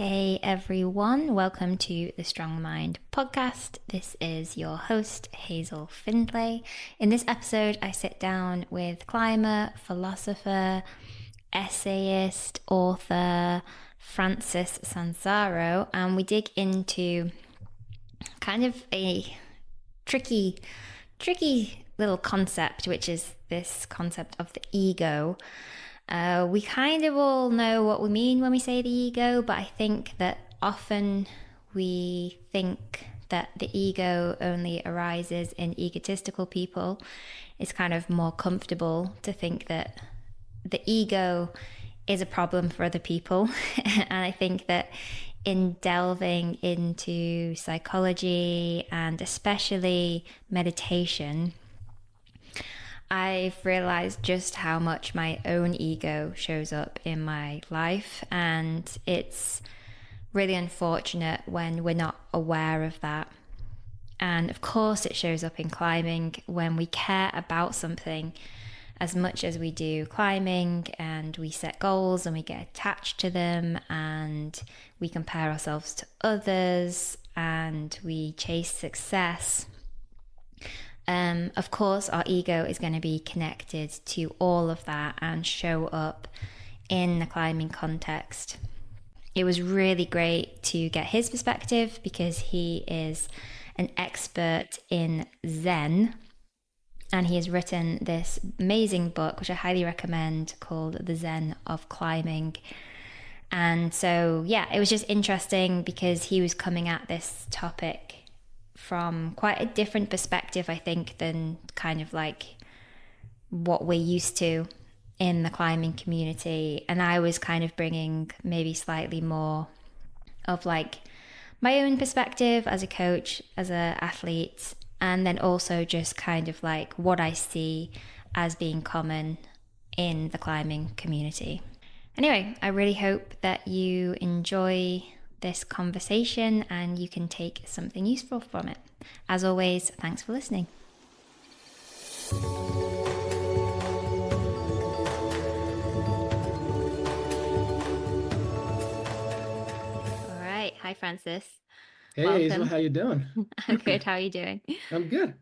Hey everyone, welcome to the Strong Mind podcast. This is your host, Hazel Findlay. In this episode, I sit down with climber, philosopher, essayist, author Francis Sanzaro, and we dig into kind of a tricky little concept, which is this concept of the ego. We kind of all know what we mean when we say the ego, but I think that often we think that the ego only arises in egotistical people. It's kind of more comfortable to think that the ego is a problem for other people. And I think that in delving into psychology and especially meditation, I've realized just how much my own ego shows up in my life, and it's really unfortunate when we're not aware of that. And of course, it shows up in climbing when we care about something as much as we do climbing, and we set goals and we get attached to them, and we compare ourselves to others, and we chase success. Of course, our ego is going to be connected to all of that and show up in the climbing context. It was really great to get his perspective because he is an expert in Zen, and he has written this amazing book, which I highly recommend, called The Zen of Climbing. And so, yeah, it was just interesting because he was coming at this topic from quite a different perspective, I think, than kind of like what we're used to in the climbing community. And I was kind of bringing maybe slightly more of like my own perspective as a coach, as an athlete, and then also just kind of like what I see as being common in the climbing community. Anyway, I really hope that you enjoy this conversation and you can take something useful from it. As always, thanks for listening. All right. Hi, Francis. Hey Hazel, Welcome. how you doing? I'm good. How are you doing? I'm good.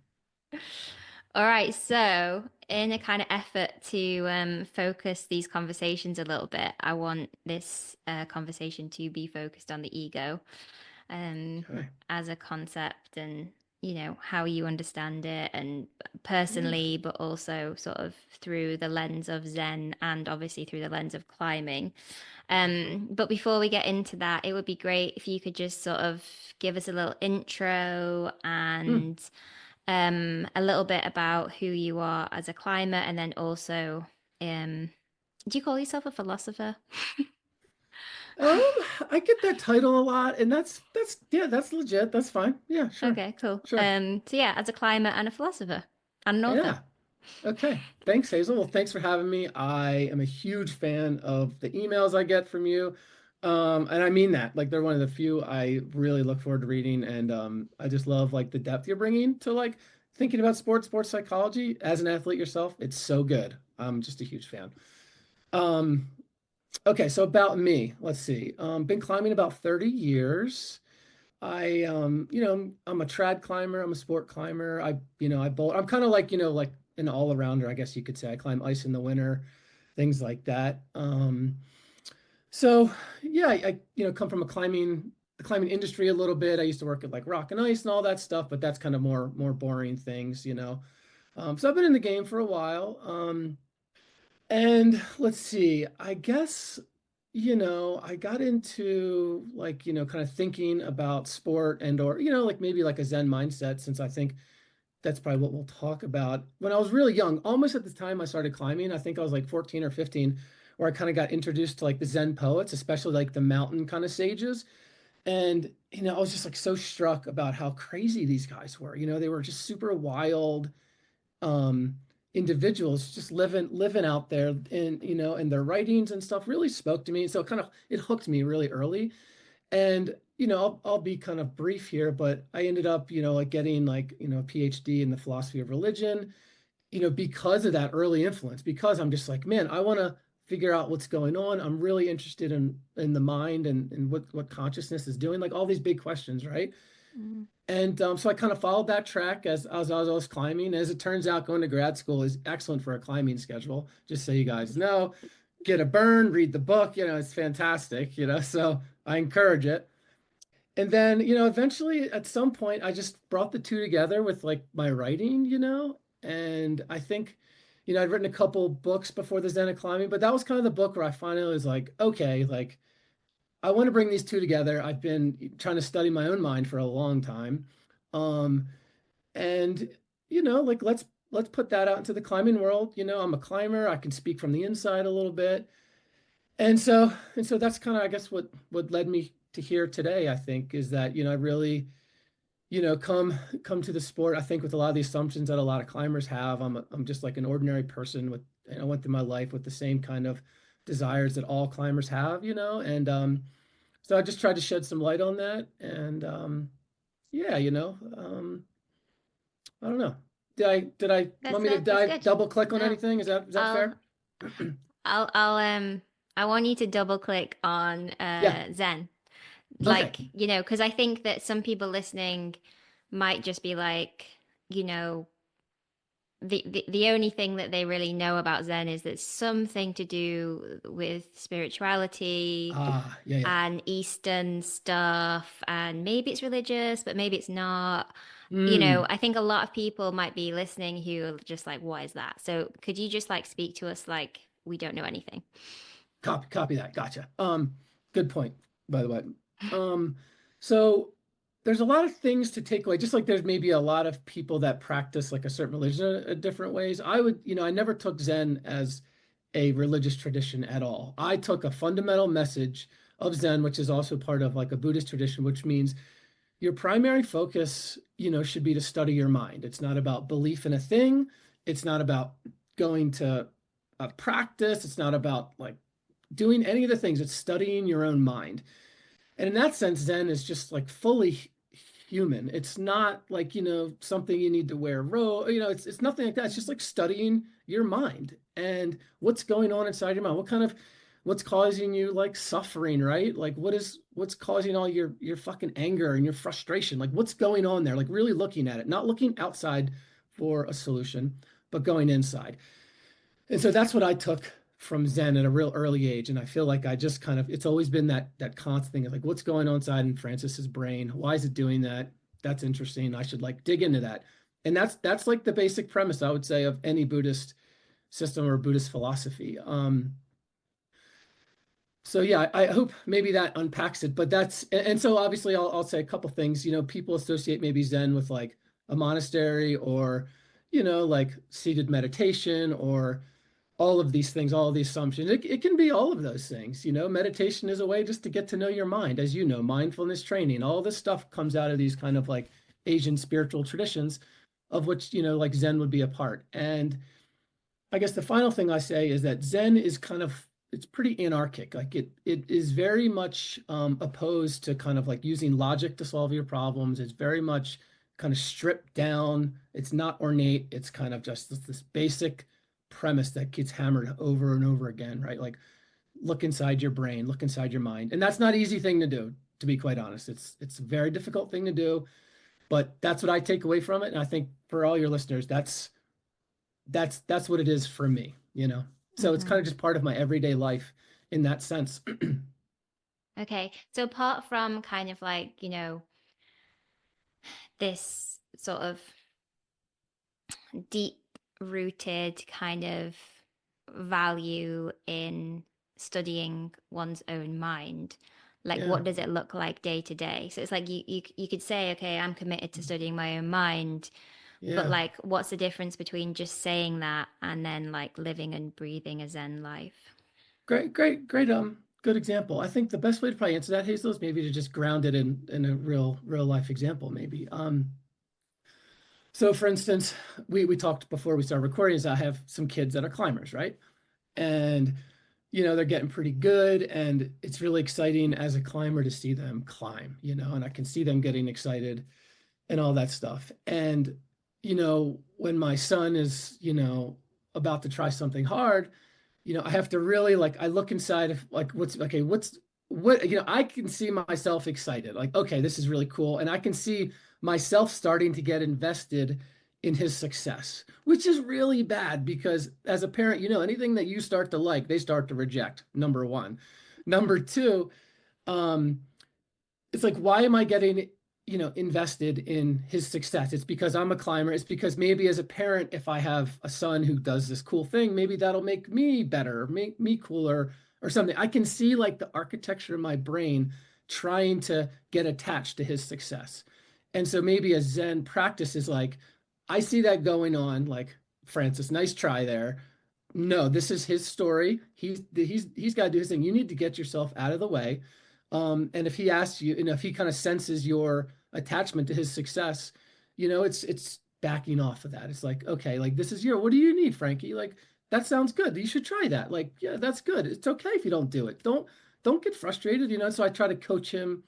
All right. So, in a kind of effort to focus these conversations a little bit, I want this conversation to be focused on the ego um, Okay. as a concept, and how you understand it, and Yeah. personally, but also sort of through the lens of Zen and obviously through the lens of climbing. But before we get into that, it would be great if you could just sort of give us a little intro Hmm. and a little bit about who you are as a climber, and then also, do you call yourself a philosopher? Um, I get that title a lot, and that's yeah, that's legit. That's fine. Yeah, sure. Okay, cool. Sure. So yeah, as a climber and a philosopher and an author. Yeah. Okay. Thanks, Hazel. Well, thanks for having me. I am a huge fan of the emails I get from you. And I mean that. Like they're one of the few I really look forward to reading, and I just love like the depth you're bringing to like thinking about sports psychology as an athlete yourself. It's so good. I'm just a huge fan. Um, Okay, so about me, let's see. Been climbing about 30 years. I'm a trad climber, I'm a sport climber. I bowl. I'm kind of like, like an all-arounder, I guess you could say. I climb ice in the winter, things like that. So yeah, come from the climbing industry a little bit. I used to work at like Rock and Ice and all that stuff, but that's kind of more boring things. So I've been in the game for a while. And let's see, I guess, I got into like, kind of thinking about sport and or, like maybe like a Zen mindset, since I think that's probably what we'll talk about. When I was really young, almost at the time I started climbing, I think I was like 14 or 15, where I kind of got introduced to like the Zen poets, especially like the mountain kind of sages. And, I was just like so struck about how crazy these guys were. They were just super wild um individuals just living out there, and and their writings and stuff really spoke to me, so it hooked me really early. And I'll be kind of brief here, but I ended up like getting like a PhD in the philosophy of religion, because of that early influence, because I'm just like, man, I want to figure out what's going on. I'm really interested in the mind and what consciousness is doing, like all these big questions, right? Mm. And so I kind of followed that track as I was climbing. As it turns out, going to grad school is excellent for a climbing schedule. Just so you guys know, get a burn, read the book, it's fantastic, so I encourage it. And then, eventually at some point, I just brought the two together with like my writing, and I think, I'd written a couple books before the Zen of climbing, but that was kind of the book where I finally was like, okay, like I want to bring these two together. I've been trying to study my own mind for a long time. Um, and like let's put that out into the climbing world. I'm a climber. I can speak from the inside a little bit. And so that's kind of, I guess, what led me to here today, I think, is that, I really, come to the sport, I think, with a lot of the assumptions that a lot of climbers have. I'm just like an ordinary person with, and I went through my life with the same kind of desires that all climbers have, and so I just tried to shed some light on that. And yeah, I don't know. Did I want me to That's dive good. double click on No, anything? Is that I'll fair? I'll I want you to double click on Yeah. Zen. Okay. Like, because I think that some people listening might just be like, you know, the only thing that they really know about Zen is that something to do with spirituality Ah, yeah, yeah. and Eastern stuff, and maybe it's religious, but maybe it's not. Hmm. I think a lot of people might be listening who are just like, what is that? So could you just like speak to us like we don't know anything? Copy that. Gotcha. Good point, by the way. Um, so there's a lot of things to take away, just like there's maybe a lot of people that practice like a certain religion in different ways. I never took Zen as a religious tradition at all. I took a fundamental message of Zen, which is also part of like a Buddhist tradition, which means your primary focus, should be to study your mind. It's not about belief in a thing. It's not about going to a practice. It's not about like doing any of the things. It's studying your own mind. And in that sense, Zen is just like fully human. It's not like, something you need to wear a robe, it's nothing like that. It's just like studying your mind and what's going on inside your mind. What's causing you like suffering, right? Like what's causing all your fucking anger and your frustration? Like what's going on there? Like really looking at it, not looking outside for a solution, but going inside. And so that's what I took from Zen at a real early age. And I feel like I just kind of, it's always been that constant thing of like, what's going on inside in Francis's brain? Why is it doing that? That's interesting. I should like dig into that. And that's like the basic premise, I would say, of any Buddhist system or Buddhist philosophy. So yeah, I hope maybe that unpacks it. But and so obviously I'll say a couple things. People associate maybe Zen with like a monastery or, like seated meditation or all of these things, all of these assumptions. It can be all of those things. Meditation is a way just to get to know your mind. As you know, mindfulness training, all this stuff comes out of these kind of like Asian spiritual traditions, of which, like Zen would be a part. And I guess the final thing I say is that Zen is kind of, it's pretty anarchic. Like it is very much opposed to kind of like using logic to solve your problems. It's very much kind of stripped down. It's not ornate. It's kind of just this basic premise that gets hammered over and over again, right? Like look inside your brain, look inside your mind. And that's not an easy thing to do, to be quite honest. It's a very difficult thing to do, but that's what I take away from it. And I think for all your listeners, that's what it is for me. So it's Hmm. kind of just part of my everyday life in that sense. Okay. So apart from kind of like, this sort of deep rooted kind of value in studying one's own mind, like Yeah. what does it look like day to day? So it's like you could say, okay, I'm committed to studying my own mind, but Yeah. like what's the difference between just saying that and then like living and breathing a Zen life? Great, great, great. Good example. I think the best way to probably answer that, Hazel, is maybe to just ground it in a real life example, maybe. So for instance, we talked before we started recording, is I have some kids that are climbers, right? And they're getting pretty good, and it's really exciting as a climber to see them climb, and I can see them getting excited and all that stuff. And when my son is, about to try something hard, I have to really like I look inside of like what's okay, what I can see myself excited. Like, okay, this is really cool. And I can see myself starting to get invested in his success, which is really bad because as a parent, anything that you start to like, they start to reject, number one. Number two, um, it's like, why am I getting, invested in his success? It's because I'm a climber. It's because maybe as a parent, if I have a son who does this cool thing, maybe that'll make me better, make me cooler or something. I can see like the architecture in my brain trying to get attached to his success. And so maybe a Zen practice is like, I see that going on, like, Francis, nice try there. No, this is his story. He's got to do his thing. You need to get yourself out of the way. And if he asks you, if he kind of senses your attachment to his success, it's backing off of that. It's like, okay, like this is what do you need, Frankie? Like that sounds good. You should try that. Like, yeah, that's good. It's okay if you don't do it. Don't get frustrated, So I try to coach him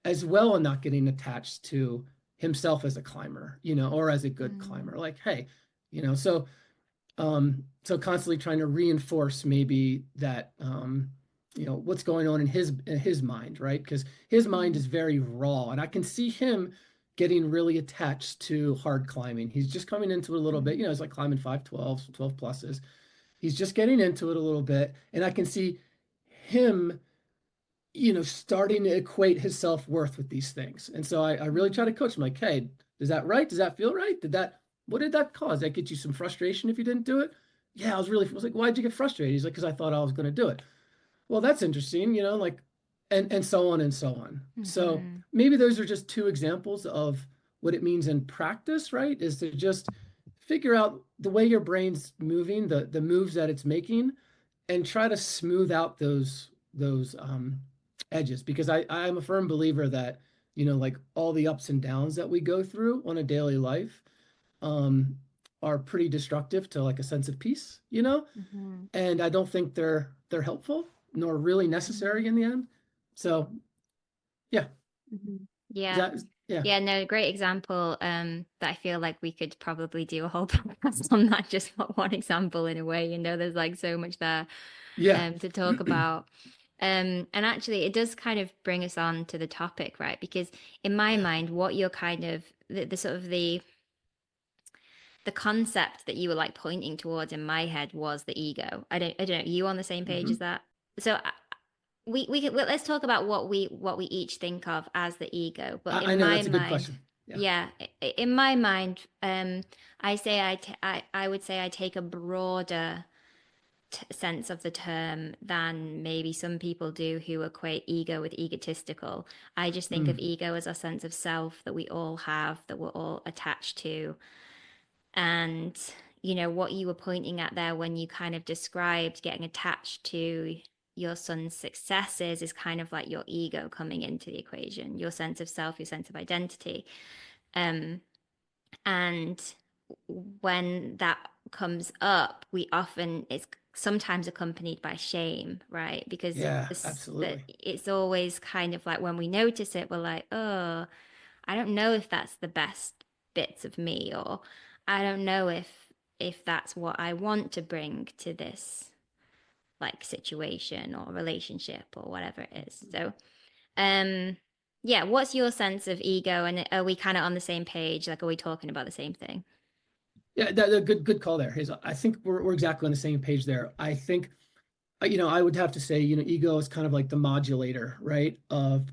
as well and not getting attached to himself as a climber, or as a good Mm. climber. Like, hey, so constantly trying to reinforce maybe that what's going on in his mind, right? Because his mind Mm. is very raw, and I can see him getting really attached to hard climbing. He's just coming into it a little bit, Mm. it's like climbing 512s, 12 pluses. He's just getting into it a little bit, and I can see him starting to equate his self-worth with these things. And so I really try Mm. to coach him like, hey, is that right? Does that feel right? What did that cause? That get you some frustration if you didn't do it? Yeah, I was like, why'd you get frustrated? He's like, because I thought I was going to do it. Well, that's interesting, like, and so on and so on. So Mhm. maybe those are just two examples of what it means in practice, right? Is to just figure out the way your brain's moving, the moves that it's making, and try to smooth out those edges. Because I'm a firm believer that, like all the ups and downs that we go through on a daily life, um, are pretty destructive to like a sense of peace. Mhm. And I don't think they're helpful nor really Mhm. necessary in the end. So yeah, Mhm. is Yeah. that yeah. Yeah, no, great example. That I feel like we could probably do a whole podcast on that, just for one example in a way. There's like so much there Yeah. to talk about. And actually it does kind of bring us on to the topic, right? Because in my Yeah. mind, what you're kind of the sort of the concept that you were like pointing towards in my head was the ego. I don't know, you on the same page as Mhm. that? So well, let's talk about what we each think of as the ego. But I in know my that's a good mind, question. Yeah. yeah, in my mind, I would say I take a broader sense of the term than maybe some people do who equate ego with egotistical. I just think of Mm. ego as a sense of self that we all have, that we're all attached to. And, what you were pointing at there when you kind of described getting attached to your son's successes is kind of like your ego coming into the equation, your sense of self, your sense of identity. Um, and when that comes up, we often it's sometimes accompanied by shame, right? Because Yeah, this that absolutely. it's always kind of like when we notice it, we're like, oh, I don't know if that's the best bits of me, or I don't know if that's what I want to bring to this like situation or relationship or whatever it is. So, um, yeah, what's your sense of ego? And are we kind of on the same page? Like, are we talking about the same thing? Yeah, that good call there, Hazel. I think we're exactly on the same page there. I think I would have to say, ego is kind of like the modulator, right? Of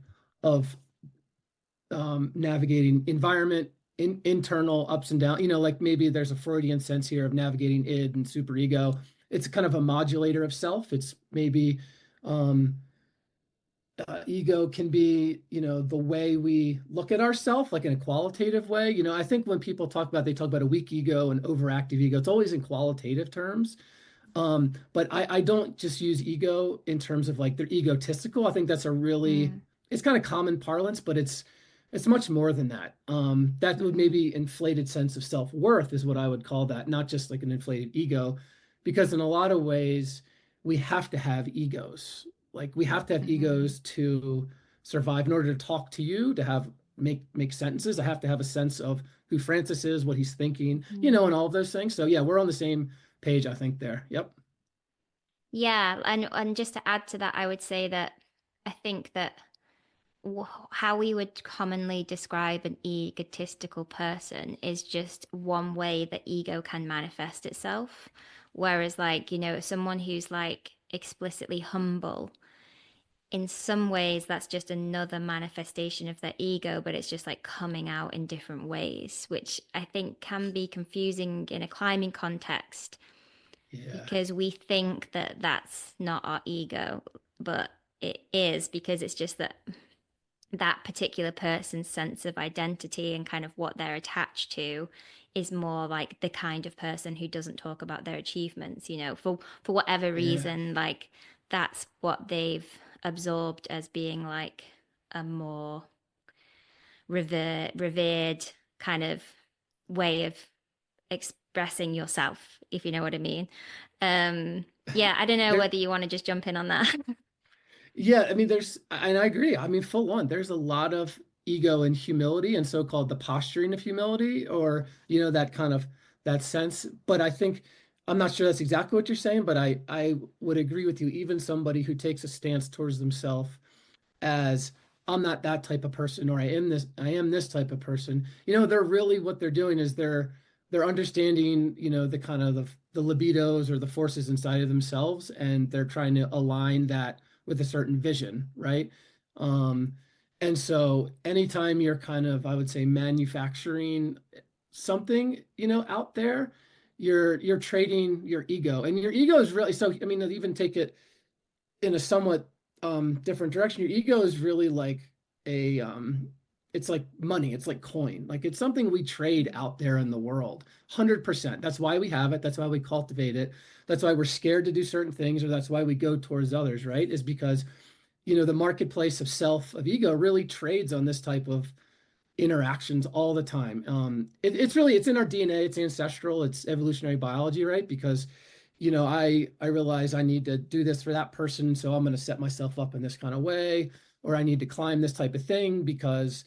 navigating environment, internal ups and downs. Like maybe there's a Freudian sense here of navigating id and superego. It's kind of a modulator of self. It's maybe um, ego can be, the way we look at ourselves, like in a qualitative way. I think when people they talk about a weak ego and overactive ego. It's always in qualitative terms. But I don't just use ego in terms of like they're egotistical. I think that's a really Mm, it's kind of common parlance, but it's much more than that. That would mm-hmm, maybe inflated sense of self-worth is what I would call that, not just like an inflated ego, because in a lot of ways we have to have egos. Like we have to have mm-hmm, egos to survive. In order to talk to you, to have make sentences, I have to have a sense of who Francis is, what he's thinking, mm-hmm. and all of those things. So yeah, we're on the same page, I think there. Yep. Yeah, and just to add to that, I would say that I think that how we would commonly describe an egotistical person is just one way that ego can manifest itself. Whereas, like, someone who's like explicitly humble, in some ways, that's just another manifestation of their ego, but it's just like coming out in different ways, which I think can be confusing in a climbing context Yeah. because we think that that's not our ego, but it is because it's just that particular person's sense of identity and kind of what they're attached to is more like the kind of person who doesn't talk about their achievements, for whatever Yeah. reason, like that's what they've absorbed as being like a more revered kind of way of expressing yourself, if you know what I mean. Yeah, I don't know There, whether you want to just jump in on that. yeah, I mean, and I agree. I mean, full on, there's a lot of ego and humility and so-called the posturing of humility, or, that kind of that sense. But I think, I'm not sure that's exactly what you're saying, but I would agree with you. Even somebody who takes a stance towards themselves as I'm not that type of person, or I am this type of person. They're really, what they're doing is they're understanding, the kind of the libidos or the forces inside of themselves, and they're trying to align that with a certain vision, right? Um, and so anytime you're kind of, I would say, manufacturing something, out there, you're trading your ego. And your ego is really, so I mean, even take it in a somewhat different direction. Your ego is really like a it's like money, it's like coin, like it's something we trade out there in the world. 100%. That's why we have it, that's why we cultivate it, that's why we're scared to do certain things, or that's why we go towards others, right? Is because the marketplace of self, of ego, really trades on this type of interactions all the time. It's really, it's in our DNA, it's ancestral, it's evolutionary biology, right? Because I realize I need to do this for that person, so I'm going to set myself up in this kind of way, or I need to climb this type of thing because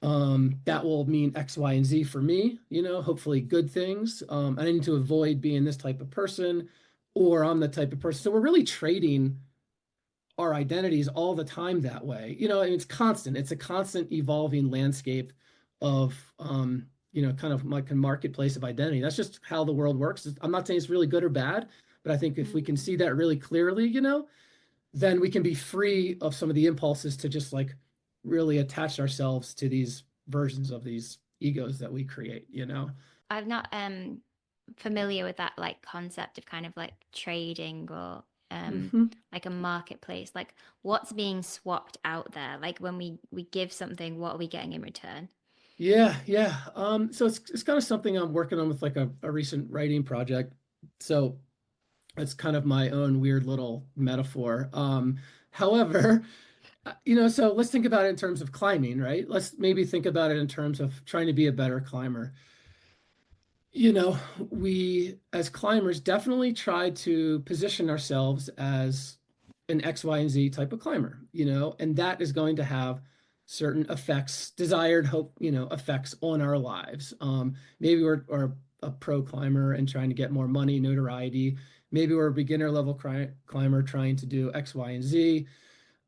that will mean X, Y, and Z for me. Hopefully good things. And I need to avoid being this type of person, or I'm the type of person. So we're really trading our identities all the time that way. And it's constant. It's a constant evolving landscape of kind of like a marketplace of identity. That's just how the world works. I'm not saying it's really good or bad, but I think if we can Mm. see that really clearly, then we can be free of some of the impulses to just like really attach ourselves to these versions of these egos that we create. I'm not familiar with that like concept of kind of like trading or Hmm. like a marketplace. Like what's being swapped out there? Like when we give something, what are we getting in return? Yeah, yeah. So it's kind of something I'm working on with like a recent writing project. So it's kind of my own weird little metaphor. However, so let's think about it in terms of climbing, right? Let's maybe think about it in terms of trying to be a better climber. You know, we as climbers definitely try to position ourselves as an X, Y, and Z type of climber, and that is going to have certain effects, desired hope, effects on our lives. Maybe we're a pro climber and trying to get more money, notoriety. Maybe we're a beginner level climber trying to do X, Y, and Z.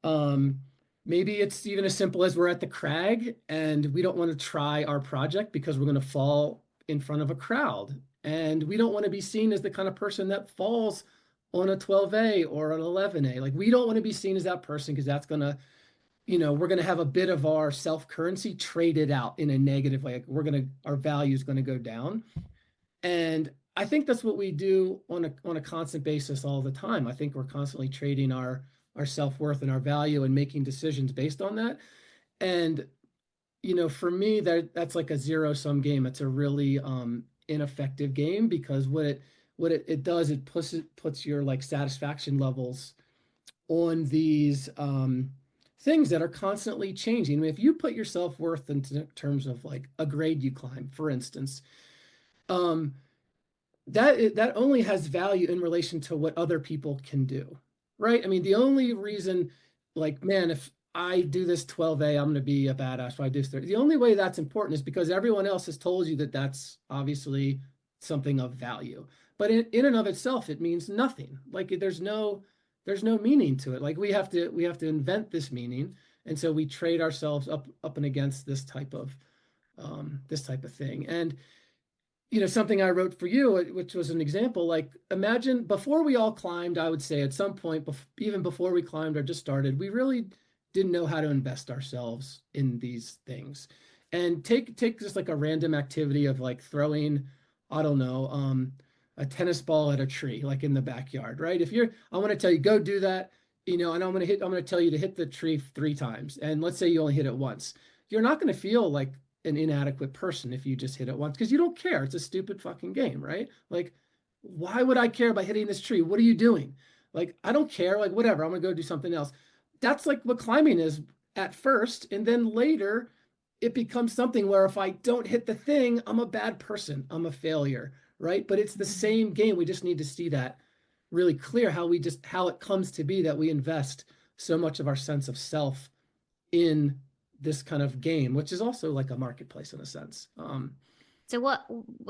Um, Maybe it's even as simple as we're at the crag and we don't want to try our project because we're going to fall in front of a crowd. And we don't want to be seen as the kind of person that falls on a 12A or an 11A. Like, we don't want to be seen as that person because that's going to, we're going to have a bit of our self currency traded out in a negative way. Like, our value is going to go down. And I think that's what we do on a constant basis all the time. I think we're constantly trading our self-worth and our value and making decisions based on that. And for me, that's like a zero-sum game. It's a really ineffective game because what it does, it puts your like satisfaction levels on these things that are constantly changing. I mean, if you put your self-worth into terms of like a grade you climb, for instance, um, that only has value in relation to what other people can do, right? I mean, the only reason, like, man, if I do this 12A, I'm going to be a badass. If I do this 30, the only way that's important is because everyone else has told you that that's obviously something of value. But in and of itself, it means nothing. Like there's no meaning to it. Like we have to invent this meaning. And so we trade ourselves up and against this type of thing. And something I wrote for you, which was an example, like imagine before we all climbed, I would say at some point, even before we climbed or just started, we really didn't know how to invest ourselves in these things. And take just like a random activity of like throwing, I don't know, a tennis ball at a tree, like in the backyard, right? I want to tell you, go do that, and I'm going to tell you to hit the tree 3 times. And let's say you only hit it once. You're not going to feel like an inadequate person if you just hit it once because you don't care. It's a stupid fucking game, right? Like, why would I care about hitting this tree? What are you doing? Like, I don't care. Like, whatever. I'm gonna go do something else. That's like what climbing is at first, and then later it becomes something where if I don't hit the thing, I'm a bad person. I'm a failure, right? But it's the same game. We just need to see that really clear how it comes to be that we invest so much of our sense of self in this kind of game, which is also like a marketplace in a sense. So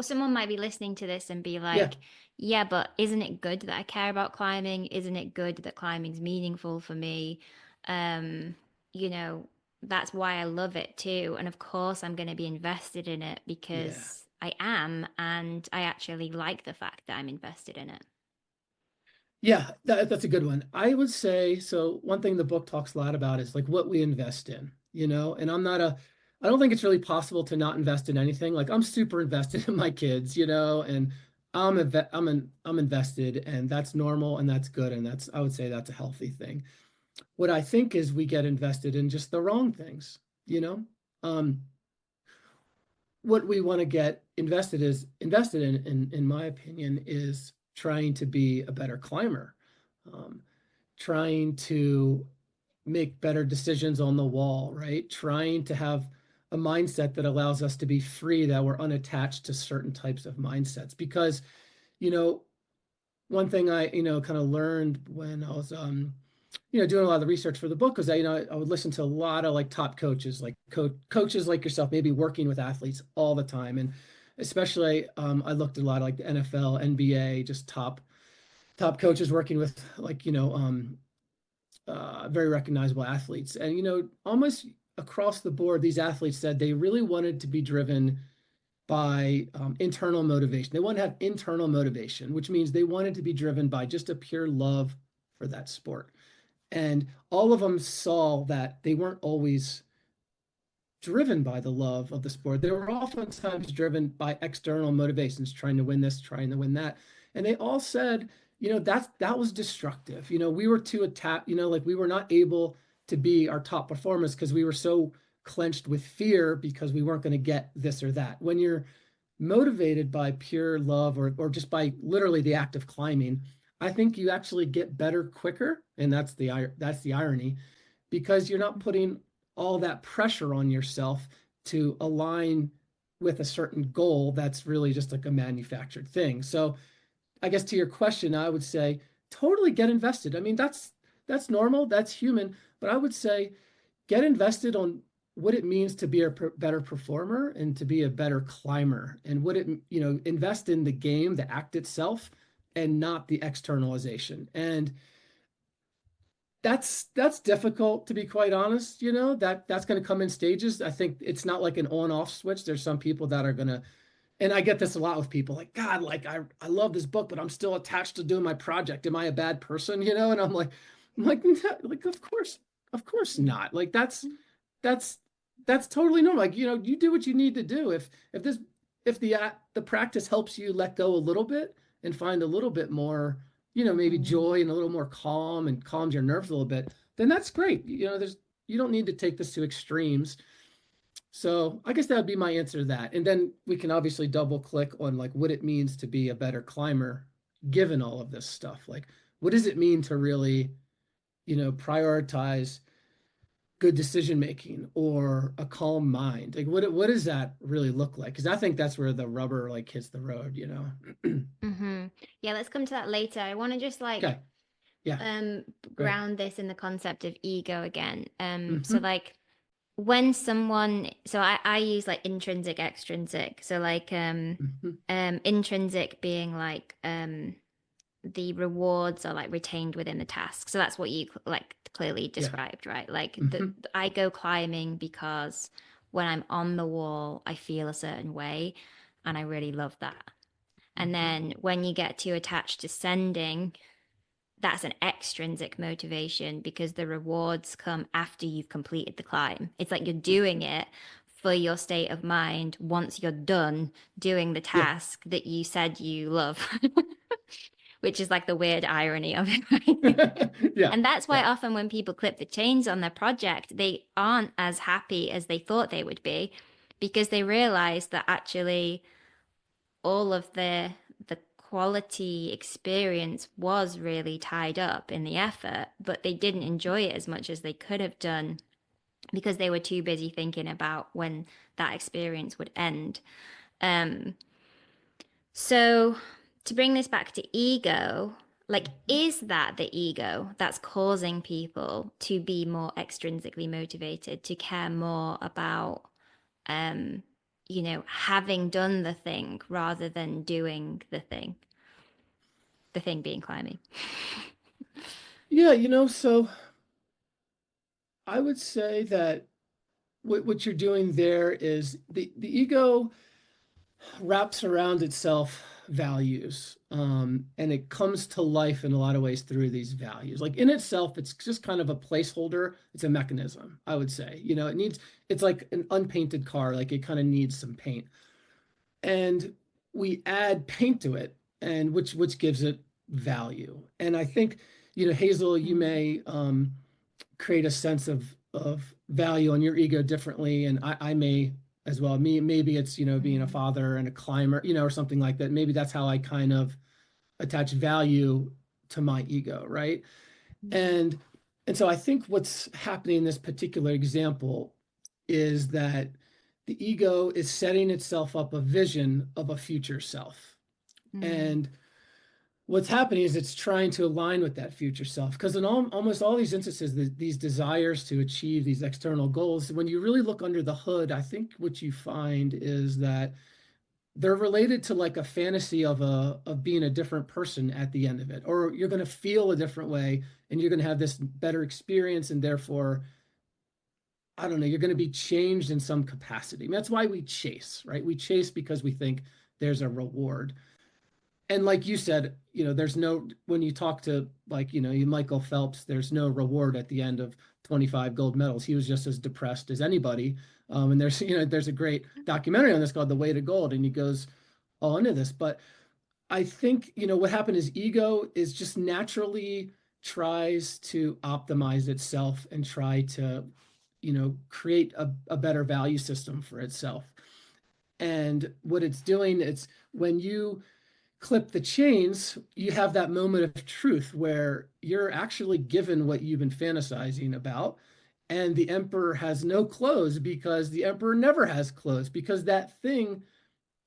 someone might be listening to this and be Yeah, like, yeah, but isn't it good that I care about climbing? Isn't it good that climbing's meaningful for me? Um, you know, that's why I love it too. And of course I'm going to be invested in it yeah, because I am, and I actually like the fact that I'm invested in it. yeah. That's a good one. I would say so. One thing the book talks a lot about is like what we invest in, and I don't think it's really possible to not invest in anything. Like I'm super invested in my kids, and I'm invested, and that's normal and that's good, and I would say that's a healthy thing. What I think is we get invested in just the wrong things, you know. Um, what we want to get invested in my opinion, is trying to be a better climber, um, trying to make better decisions on the wall, right? Trying to have a mindset that allows us to be free, that we're unattached to certain types of mindsets. Because, you know, one thing I, kind of learned when I was, doing a lot of the research for the book was that, I would listen to a lot of like top coaches, like coaches like yourself, maybe working with athletes all the time. And especially, I looked at a lot of like the NFL, NBA, just top coaches working with like, very recognizable athletes. And, almost across the board, these athletes said they really wanted to be driven by internal motivation. They want to have internal motivation, which means they wanted to be driven by just a pure love for that sport. And all of them saw that they weren't always driven by the love of the sport. They were oftentimes driven by external motivations, trying to win this, trying to win that. And they all said, that was destructive. We were too attacked, like we were not able to be our top performers because we were so clenched with fear because we weren't going to get this or that. When you're motivated by pure love or just by literally the act of climbing, I think you actually get better quicker. And that's the irony, because you're not putting all that pressure on yourself to align with a certain goal that's really just like a manufactured thing. So I guess to your question, I would say totally get invested. I mean, that's normal, that's human, but I would say get invested on what it means to be a better performer and to be a better climber, and invest in the game, the act itself, and not the externalization. And that's difficult, to be quite honest. That's going to come in stages. I think it's not like an on-off switch. There's some people that are going to, and I get this a lot with people like, God, like I love this book, but I'm still attached to doing my project. Am I a bad person? And I'm like, like, of course not. Like that's that's totally normal. Like, you do what you need to do. If the practice helps you let go a little bit and find a little bit more, maybe Mm. joy and a little more calm and calms your nerves a little bit, then that's great. You don't need to take this to extremes. So I guess that would be my answer to that. And then we can obviously double click on like what it means to be a better climber given all of this stuff. Like, what does it mean to really, prioritize good decision making or a calm mind? Like, what does that really look like? Because I think that's where the rubber like hits the road. Mm-hmm. Yeah, let's come to that later. I want to just like Okay. Yeah. um Go ahead. ground this in the concept of ego again. So Hmm. like when someone, so I use like intrinsic, extrinsic. So like Mhm. intrinsic being like the rewards are like retained within the task. So that's what you like clearly Yeah. described, right? Like Hmm. I go climbing because when I'm on the wall, I feel a certain way, and I really love that. And Hmm. then when you get too attached to sending, that's an extrinsic motivation because the rewards come after you've completed the climb. It's like you're doing it for your state of mind once you're done doing the Yeah. task that you said you love, which is like the weird irony of it. Right? Yeah. And that's why Yeah. often when people clip the chains on their project, they aren't as happy as they thought they would be because they realize that actually all of the quality experience was really tied up in the effort, but they didn't enjoy it as much as they could have done because they were too busy thinking about when that experience would end. Um, so to bring this back to ego, like, is that the ego that's causing people to be more extrinsically motivated, to care more about, um, having done the thing rather than doing the thing being climbing? Yeah, so I would say that what you're doing there is the ego wraps around itself values, and it comes to life in a lot of ways through these values. Like in itself, it's just kind of a placeholder. It's a mechanism, I would say. It's like an unpainted car, like it kind of needs some paint. And we add paint to it, and which gives it value. And I think, Hazel, you Mm. may create a sense of value on your ego differently, and I may as well. Maybe it's being a Mm. father and a climber, or something like that. Maybe that's how I kind of attach value to my ego, right? Mm. And so I think what's happening in this particular example is that the ego is setting itself up a vision of a future self. Mm. And what's happening is it's trying to align with that future self. Because in almost all these instances, these desires to achieve these external goals, when you really look under the hood, I think what you find is that they're related to like a fantasy of being a different person at the end of it, or you're going to feel a different way, and you're going to have this better experience, and therefore, I don't know, you're going to be changed in some capacity. I mean, that's why we chase, right? We chase because we think there's a reward. And like you said, there's no, when you talk to like, you Michael Phelps, there's no reward at the end of 25 gold medals. He was just as depressed as anybody. And there's a great documentary on this called The Way to Gold, and he goes all into this. But I think, what happened is ego is just naturally tries to optimize itself and try to, create a better value system for itself. And what it's doing, it's when you clip the chains, you have that moment of truth where you're actually given what you've been fantasizing about. And the emperor has no clothes because the emperor never has clothes because that thing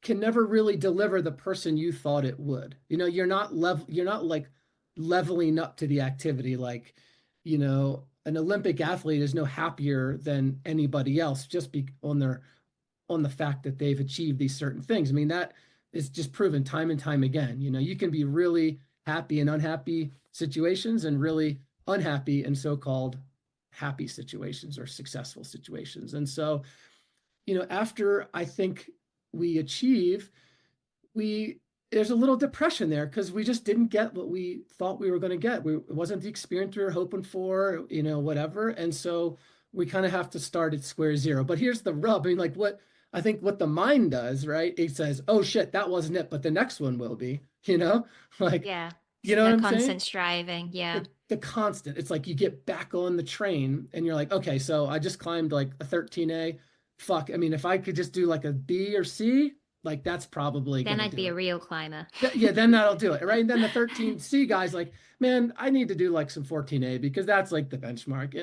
can never really deliver the person you thought it would. You're not like leveling up to the activity. Like, an Olympic athlete is no happier than anybody else just on the fact that they've achieved these certain things. I mean, that is just proven time and time again. You can be really happy in unhappy situations and really unhappy in so-called happy situations or successful situations. And so, after I think we achieve, we there's a little depression there because we just didn't get what we thought we were going to get. It wasn't the experience we were hoping for, whatever. And so we kind of have to start at square zero. But here's the rub. I mean, like what the mind does, right? It says, oh shit, that wasn't it, but the next one will be, like, Yeah. you know what The I'm saying? constant striving. Yeah. The constant. It's like you get back on the train and you're like, okay, so I just climbed like a 13A. Fuck. I mean, if I could just do like a B or C, like that's probably Then gonna I'd do be a it. real climber. Yeah, then that'll do it, right? And then the 13C guy's like, man, I need to do like some 14A because that's like the benchmark.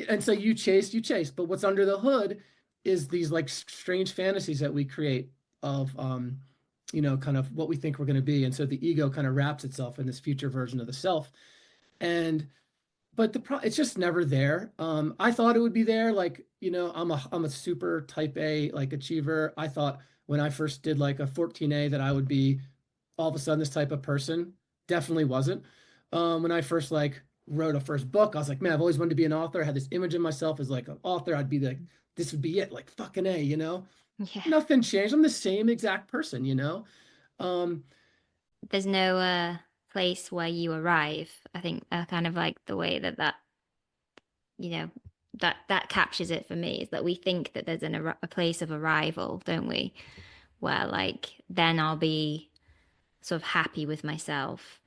And so you chase. But what's under the hood is these like strange fantasies that we create of kind of what we think we're going to be. And so the ego kind of wraps itself in this future version of the self. And but it's just never there. I thought it would be there. Like, I'm a super type A like achiever. I thought when I first did like a 14A that I would be all of a sudden this type of person. Definitely wasn't. When I first like wrote a first book, I was like, man, I've always wanted to be an author. I had this image of myself as like an author. I'd be like, this would be it, like fucking A, Yeah. Nothing changed. I'm the same exact person. Um, There's no place where you arrive. I think kind of like the way that you know that captures it for me is that we think that there's a place of arrival, don't we? Where like then I'll be sort of happy with myself.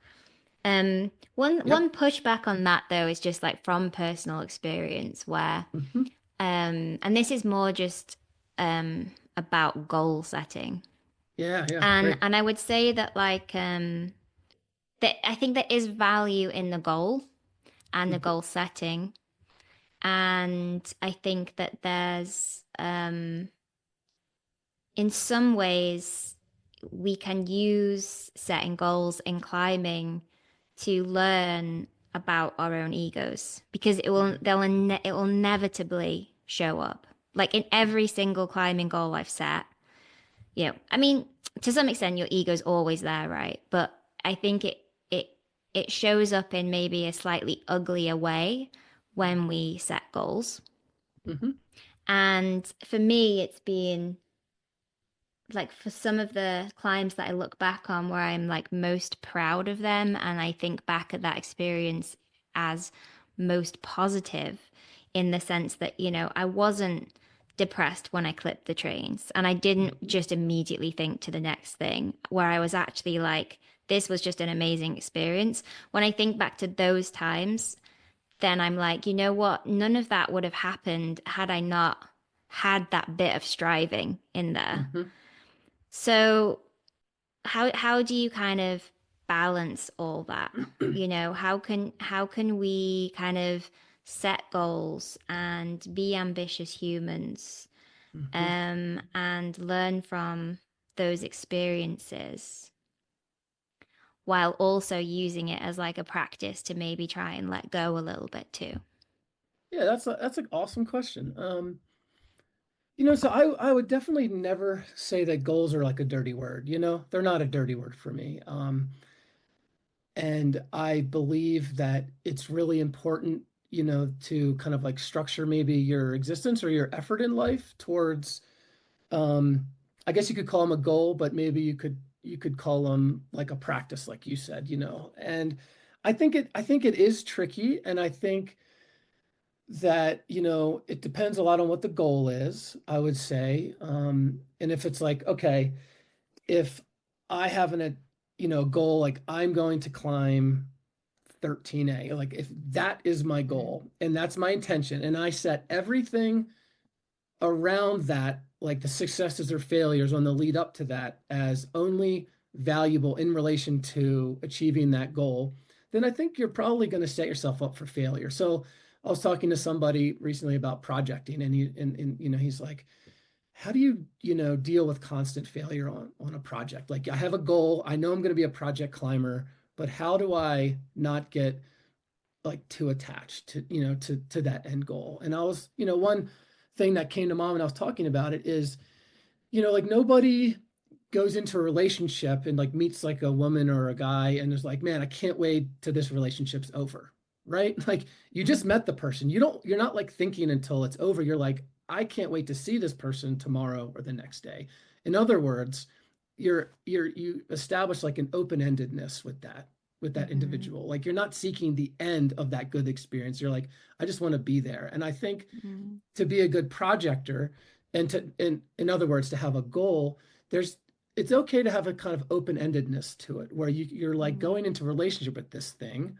One yep. pushback on that though is just like from personal experience where Hmm. and this is more just about goal setting. Yeah, yeah, And great. I would say that like that I think there is value in the goal and the Hmm. goal setting. And I think that there's in some ways we can use setting goals in climbing to learn about our own egos because it will inevitably show up like in every single climbing goal I've set. I mean, to some extent your ego's always there, right? But I think it it shows up in maybe a slightly uglier way when we set goals. Hmm. And for me it's been like for some of the climbs that I look back on where I'm like most proud of them and I think back at that experience as most positive in the sense that, I wasn't depressed when I clipped the trains and I didn't Hmm. just immediately think to the next thing where I was actually like, this was just an amazing experience. When I think back to those times, then I'm like, you know what? None of that would have happened had I not had that bit of striving in there. Hmm. So how do you kind of balance all that? How can we kind of set goals and be ambitious humans Hmm. and learn from those experiences while also using it as like a practice to maybe try and let go a little bit too. Yeah, that's an awesome question. So I would definitely never say that goals are like a dirty word, They're not a dirty word for me. And I believe that it's really important, to kind of like structure maybe your existence or your effort in life towards, um, I guess you could call them a goal, but maybe you could call them like a practice, like you said, And I think it is tricky, and I think that, it depends a lot on what the goal is, I would say. And if it's like, okay, if I have goal, like I'm going to climb 13A, like if that is my Mm-hmm. goal and that's my intention, and I set everything around that, like the successes or failures on the lead up to that, as only valuable in relation to achieving that goal, then I think you're probably going to set yourself up for failure. So I was talking to somebody recently about projecting, and he's like, how do you deal with constant failure on a project? Like, I have a goal, I know I'm going to be a project climber, but how do I not get like too attached to that end goal? And I was, one thing that came to mind when I was talking about it is, like nobody goes into a relationship and like meets like a woman or a guy and is like, man, I can't wait till this relationship's over. Right? Like, you just met the person. You're not like thinking until it's over. You're like, I can't wait to see this person tomorrow or the next day. In other words, you establish like an open-endedness with that Mm-hmm. individual. Like, you're not seeking the end of that good experience. You're like, I just want to be there. And I think Mm-hmm. to be a good projector, and in other words, to have a goal, there's it's okay to have a kind of open-endedness to it, where you're like going into a relationship with this thing,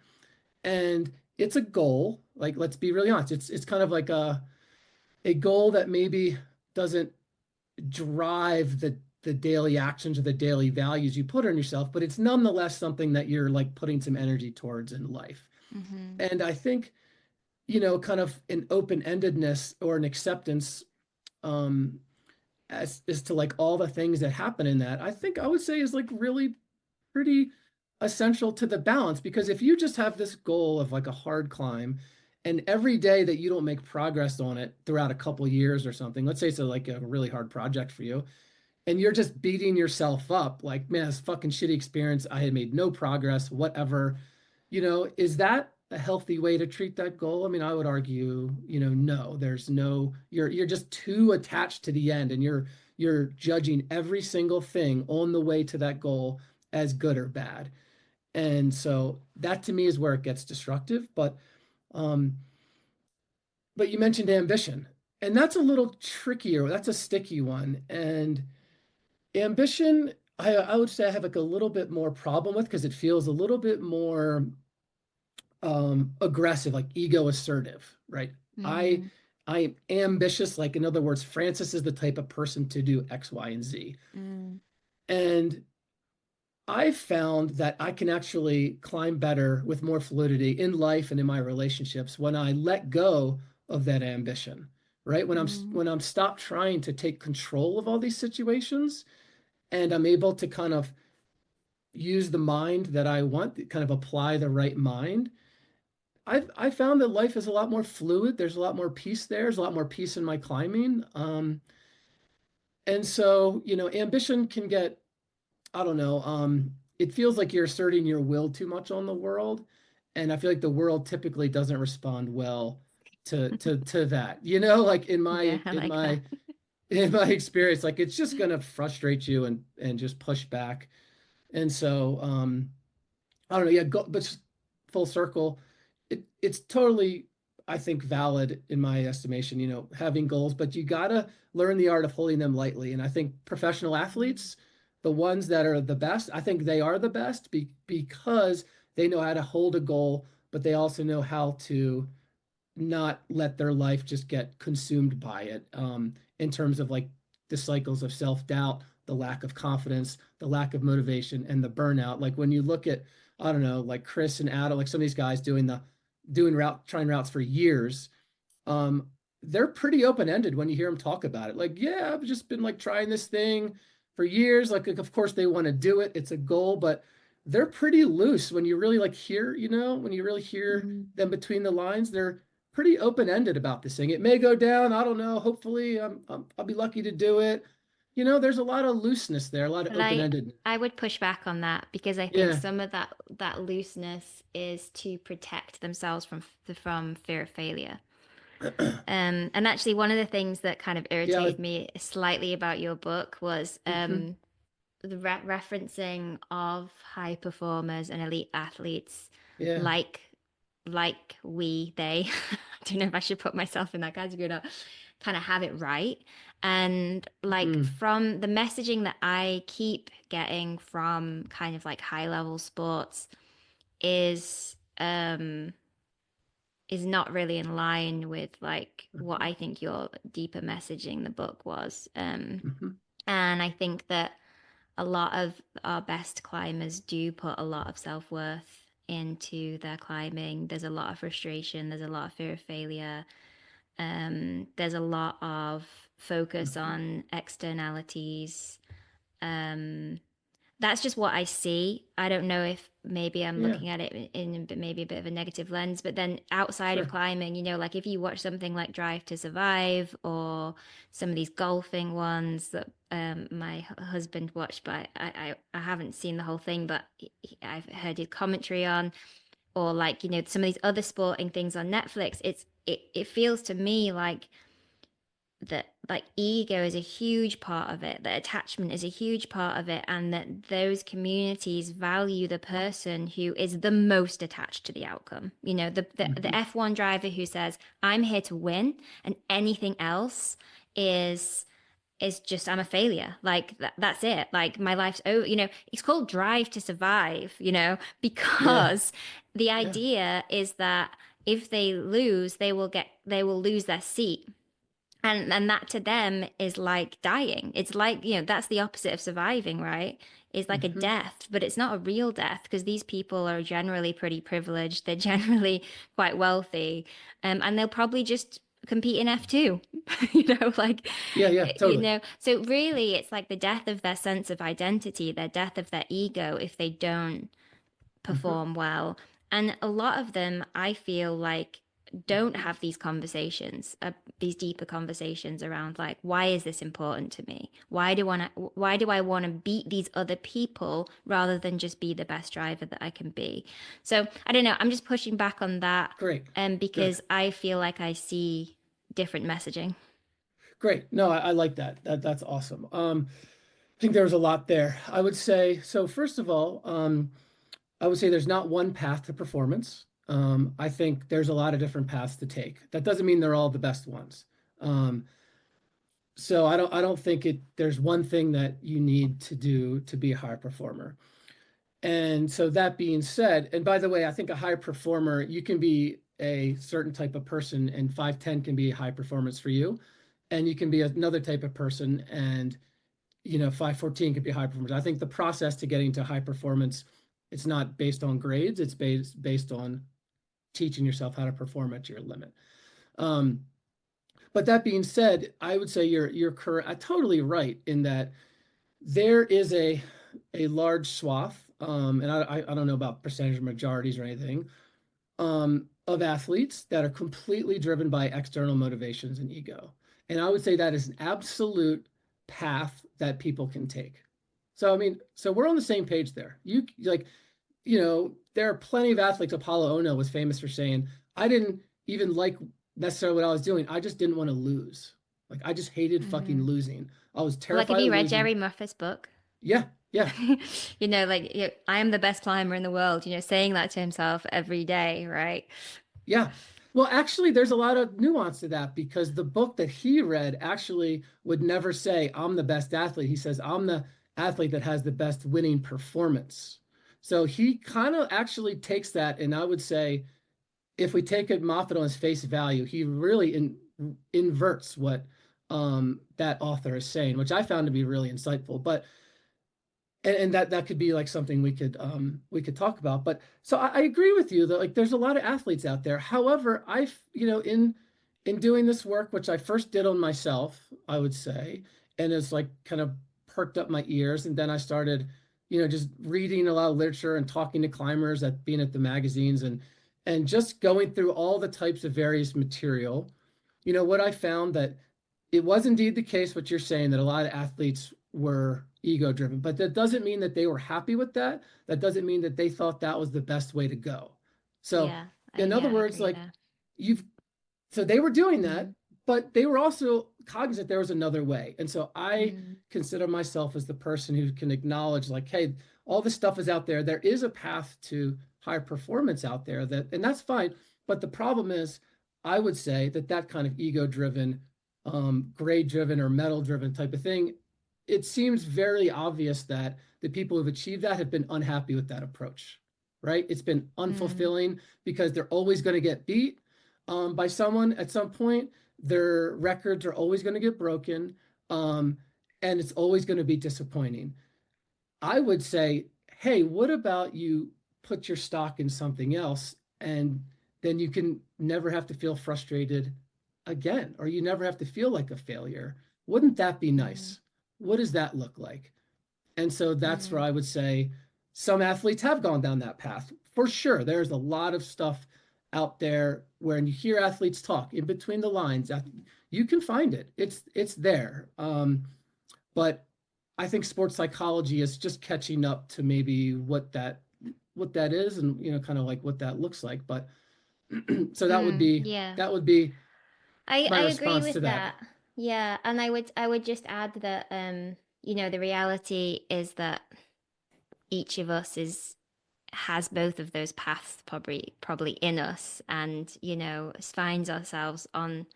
and it's a goal. Like, let's be really honest, it's kind of like a goal that maybe doesn't drive the daily actions or the daily values you put on yourself, but it's nonetheless something that you're like putting some energy towards in life. Mm-hmm. And I think, kind of an open-endedness or an acceptance, um, as to like all the things that happen in that, I think I would say is like really pretty essential to the balance, because if you just have this goal of like a hard climb and every day that you don't make progress on it throughout a couple years or something, let's say it's like a really hard project for you, and you're just beating yourself up like, man, this fucking shitty experience, I had made no progress, whatever, is that a healthy way to treat that goal? I mean, I would argue, no, there's no, you're just too attached to the end, and you're judging every single thing on the way to that goal as good or bad. And so that to me is where it gets destructive. Um, but you mentioned ambition, and that's a little trickier. That's a sticky one. And ambition, I would say I have like a little bit more problem with, because it feels a little bit more aggressive, like ego assertive, right? I Mm, I am ambitious, like in other words, Francis is the type of person to do X, Y, and Z. mm, And I found that I can actually climb better with more fluidity in life and in my relationships when I let go of that ambition, right? mm, When I'm stopped trying to take control of all these situations, and I'm able to kind of use the mind that I want, kind of apply the right mind. I found that life is a lot more fluid. There's a lot more peace there. There's a lot more peace in my climbing. And so, ambition can get, I don't know, it feels like you're asserting your will too much on the world. And I feel like the world typically doesn't respond well to that. Like yeah, I like that. in my experience, like it's just gonna frustrate you and just push back. And so I don't know, yeah, but just full circle, it's totally, I think, valid in my estimation, having goals, but you gotta learn the art of holding them lightly. And I think professional Mm, athletes, the ones that are the best, I think they are the best because they know how to hold a goal, but they also know how to not let their life just get consumed by it, in terms of like the cycles of self-doubt, the lack of confidence, the lack of motivation, and the burnout. Like when you look at, I don't know, like Chris and Adam, like some of these guys trying routes for years, um, they're pretty open-ended when you hear them talk about it. Like, yeah, I've just been like trying this thing for years. Like, of course they want to do it. It's a goal, but they're pretty loose when you really like hear, when you really hear mm. them between the lines, they're pretty open-ended about this thing. It may go down. I don't know. Hopefully, I'll be lucky to do it. There's a lot of looseness there, a lot of But open-ended. I would push back on that because I think Yeah. some of that looseness is to protect themselves from fear of failure. And actually, one of the things that kind of Yeah. irritated me slightly about your book was Mhm. the referencing of high performers and elite athletes Yeah. like they I don't know if I should put myself in that category or not, kind of have it right. And like Mhm. from the messaging that I keep getting from kind of like high level sports is is not really in line with like what I think your deeper messaging in the book was. Mhm. And I think that a lot of our best climbers do put a lot of self-worth into their climbing. There's a lot of frustration, there's a lot of fear of failure. There's a lot of focus Mhm. on externalities. Um, that's just what I see. I don't know if maybe I'm Yeah. looking at it in maybe a bit of a negative lens, but then outside of Sure. climbing, like if you watch something like Drive to Survive or some of these golfing ones that my husband watched, but I haven't seen the whole thing, but I've heard his commentary on, or like, some of these other sporting things on Netflix. It feels to me like that like ego is a huge part of it, that attachment is a huge part of it, and that those communities value the person who is the most attached to the outcome. The Mhm. F1 driver who says, I'm here to win, and anything else is just I'm a failure. Like that's it. Like my life's over. It's called Drive to Survive, Yeah. because the Yeah. idea is that if they lose, they will lose their seat, and that to them is like dying. It's like, that's the opposite of surviving, right? It's like a Mhm. death, but it's not a real death because these people are generally pretty privileged. They're generally quite wealthy, and they'll probably just compete in F2. Like, Yeah, yeah, totally. so really it's like the death of their sense of identity, their death of their ego if they don't Hmm. perform well. And a lot of them, I feel like, don't have these conversations, these deeper conversations around like, why is this important to me? Why do I want to beat these other people rather than just be the best driver that I can be? So I don't know. I'm just pushing back on that, Great. Good. because I feel like I see different messaging. Great. No, I like that. That's awesome. I think there was a lot there. I would say, so first of all, I would say there's not one path to performance. I think there's a lot of different paths to take. That doesn't mean they're all the best ones. Um, so I don't think there's one thing that you need to do to be a high performer. And so that being said, and by the way, I think a high performer, you can be a certain type of person and 5'10" can be high performance for you. And you can be another type of person and 5'14" could be high performance. I think the process to getting to high performance, it's not based on grades, it's based on teaching yourself how to perform at your limit. Um, but that being said, I would say you're correct, totally right in that there is a large swath, and I don't know about percentage of majorities or anything, of athletes that are completely driven by external motivations and ego. And I would say that is an absolute path that people can take. So I mean, so we're on the same page there. You like, there are plenty of athletes. Apollo Ono was famous for saying, I didn't even like necessarily what I was doing. I just didn't want to lose. Like I just hated fucking Mm. losing. I was Like, have terrified you of read losing. Jerry Murphy's book? Yeah, yeah. Like, I am the best climber in the world, saying that to himself every day, right? Yeah. Well, actually, there's a lot of nuance to that because the book that he read actually would never say, I'm the best athlete. He says, I'm the athlete that has the best winning performance. So he kind of actually takes that, and I would say, if we take it Moffat on his face value, he really inverts what that author is saying, which I found to be really insightful. But and that could be like something we could talk about. But so I agree with you that like there's a lot of athletes out there. However, in doing this work, which I first did on myself, I would say, and it's like kind of perked up my ears, and then I started just reading a lot of literature and talking to climbers, at being at the magazines, and just going through all the types of various material. What I found that it was indeed the case, what you're saying, that a lot of athletes were ego driven, but that doesn't mean that they were happy with that. That doesn't mean that they thought that was the best way to go. So, Yeah, in other yeah, I words, agree like there. you've, so they were doing that, Mm, but they were also cognizant there was another way. And so I mm, consider myself as the person who can acknowledge, like, hey, all this stuff is out there. There is a path to high performance out there, and that's fine. But the problem is, I would say that kind of ego driven, grade driven or medal driven type of thing, it seems very obvious that the people who've achieved that have been unhappy with that approach, right? It's been mm, unfulfilling because they're always going to get beat by someone at some point. Their records are always going to get broken, um, and it's always going to be disappointing. I would say, hey, what about you put your stock in something else, and then you can never have to feel frustrated again, or you never have to feel like a failure. Wouldn't that be mm, nice? What does that look like? And so that's where mm, I would say some athletes have gone down that path. For sure, there's a lot of stuff out there where you hear athletes talk in between the lines. You can find it. It's there. But I think sports psychology is just catching up to maybe what that is, and kind of like what that looks like. But so that would be yeah. that would be my I agree response to with that. that. Yeah, and I would just add that the reality is that each of us is has both of those paths probably in us, and finds ourselves on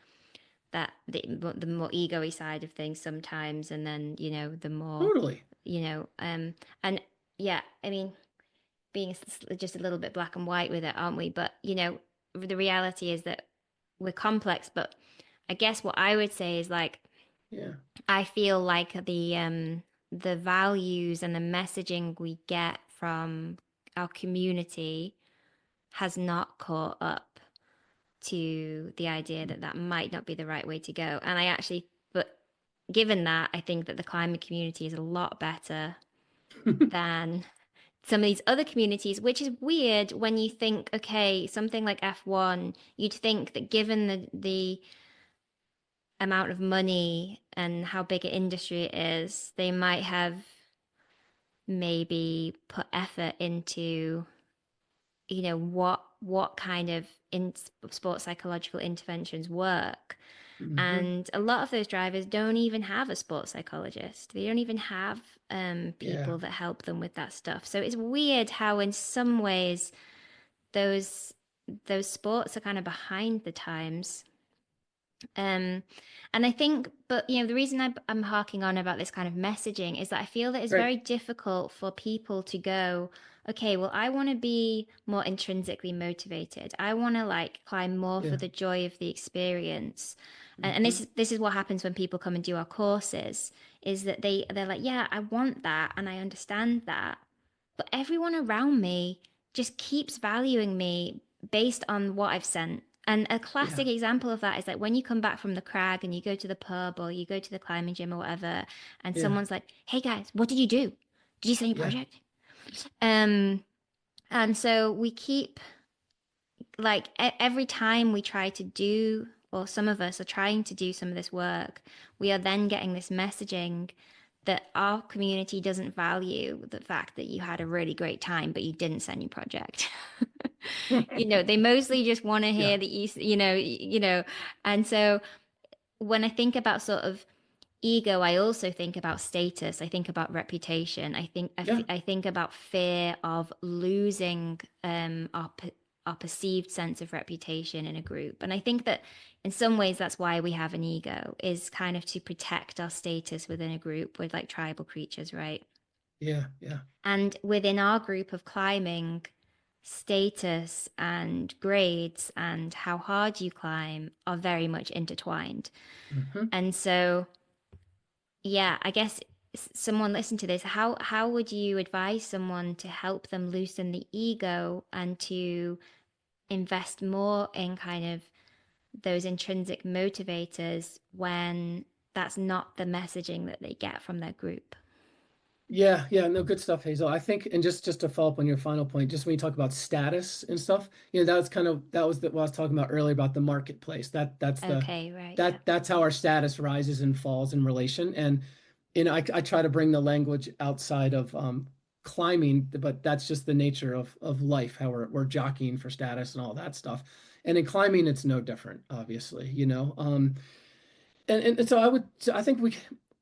the more ego-y side of things sometimes, and then the more Totally. you know and yeah, I mean, being just a little bit black and white with it, aren't we? But the reality is that we're complex. But I guess what I would say is, like, Yeah. I feel like the values and the messaging we get from our community has not caught up to the idea that that might not be the right way to go. And but given that, I think that the climate community is a lot better than some of these other communities, which is weird when you think, okay, something like F1, you'd think that given the amount of money and how big an industry it is, they might have maybe put effort into, what kind of sports psychological interventions work. Hmm. And a lot of those drivers don't even have a sports psychologist. They don't even have Yeah. people that help them with that stuff. So it's weird how, in some ways, those those sports are kind of behind the times. Um, and I think, but the reason I'm harking on about this kind of messaging is that I feel that it's Right. very difficult for people to go, okay, well, I want to be more intrinsically motivated. I want to like climb more for Yeah. the joy of the experience. And Hmm. this is what happens when people come and do our courses, is that they're like, yeah, I want that and I understand that, but everyone around me just keeps valuing me based on what I've sent. And a Yeah. classic example of that is like when you come back from the crag and you go to the pub or you go to the climbing gym or whatever, and Yeah. someone's like, "Hey guys, what did you do? Did you send your Yeah. project?" Um, and so we keep like every time we try to do, or some of us are trying to do some of this work, we are then getting this messaging that our community doesn't value the fact that you had a really great time, but you didn't send your project. They mostly just want to Yeah. hear that and so when I think about sort of ego, I also think about status. I think about reputation. Yeah. I think about fear of losing our perceived sense of reputation in a group. And I think that in some ways that's why we have an ego, is kind of to protect our status within a group with like tribal creatures, right? Yeah. Yeah. And within our group of climbing, status and grades and how hard you climb are very much intertwined. Hmm. And so yeah, I guess someone listen to this. How would you advise someone to help them loosen the ego and to invest more in kind of those intrinsic motivators when that's not the messaging that they get from their group? Yeah, yeah, no, good stuff, Hazel. I think, and just to follow up on your final point, just when you talk about status and stuff, that was what I was talking about earlier about the marketplace. Okay, right, yeah. That's how our status rises and falls in relation. And I try to bring the language outside of climbing, but that's just the nature of life, how we're jockeying for status and all that stuff. And in climbing, it's no different, obviously, you know. And so I think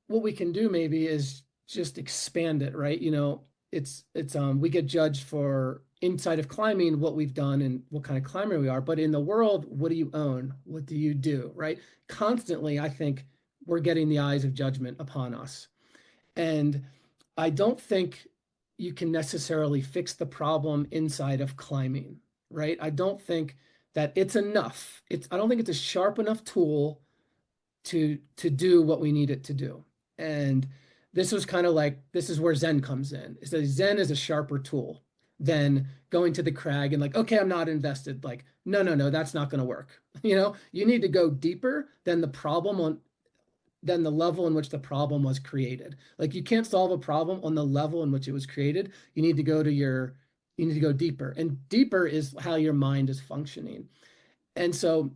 what we can do maybe is just expand it, right? We get judged for inside of climbing what we've done and what kind of climber we are, but in the world, what do you own? What do you do, right? Constantly, I think we're getting the eyes of judgment upon us. And I don't think you can necessarily fix the problem inside of climbing, right? I don't think that it's enough. I don't think it's a sharp enough tool to do what we need it to do. And this was kind of like this is where Zen comes in. Is that Zen is a sharper tool than going to the crag and like, okay, I'm not invested. Like, no, no, no, that's not going to work. You need to go deeper than the level in which the problem was created. Like you can't solve a problem on the level in which it was created. You need to go deeper. And deeper is how your mind is functioning. And so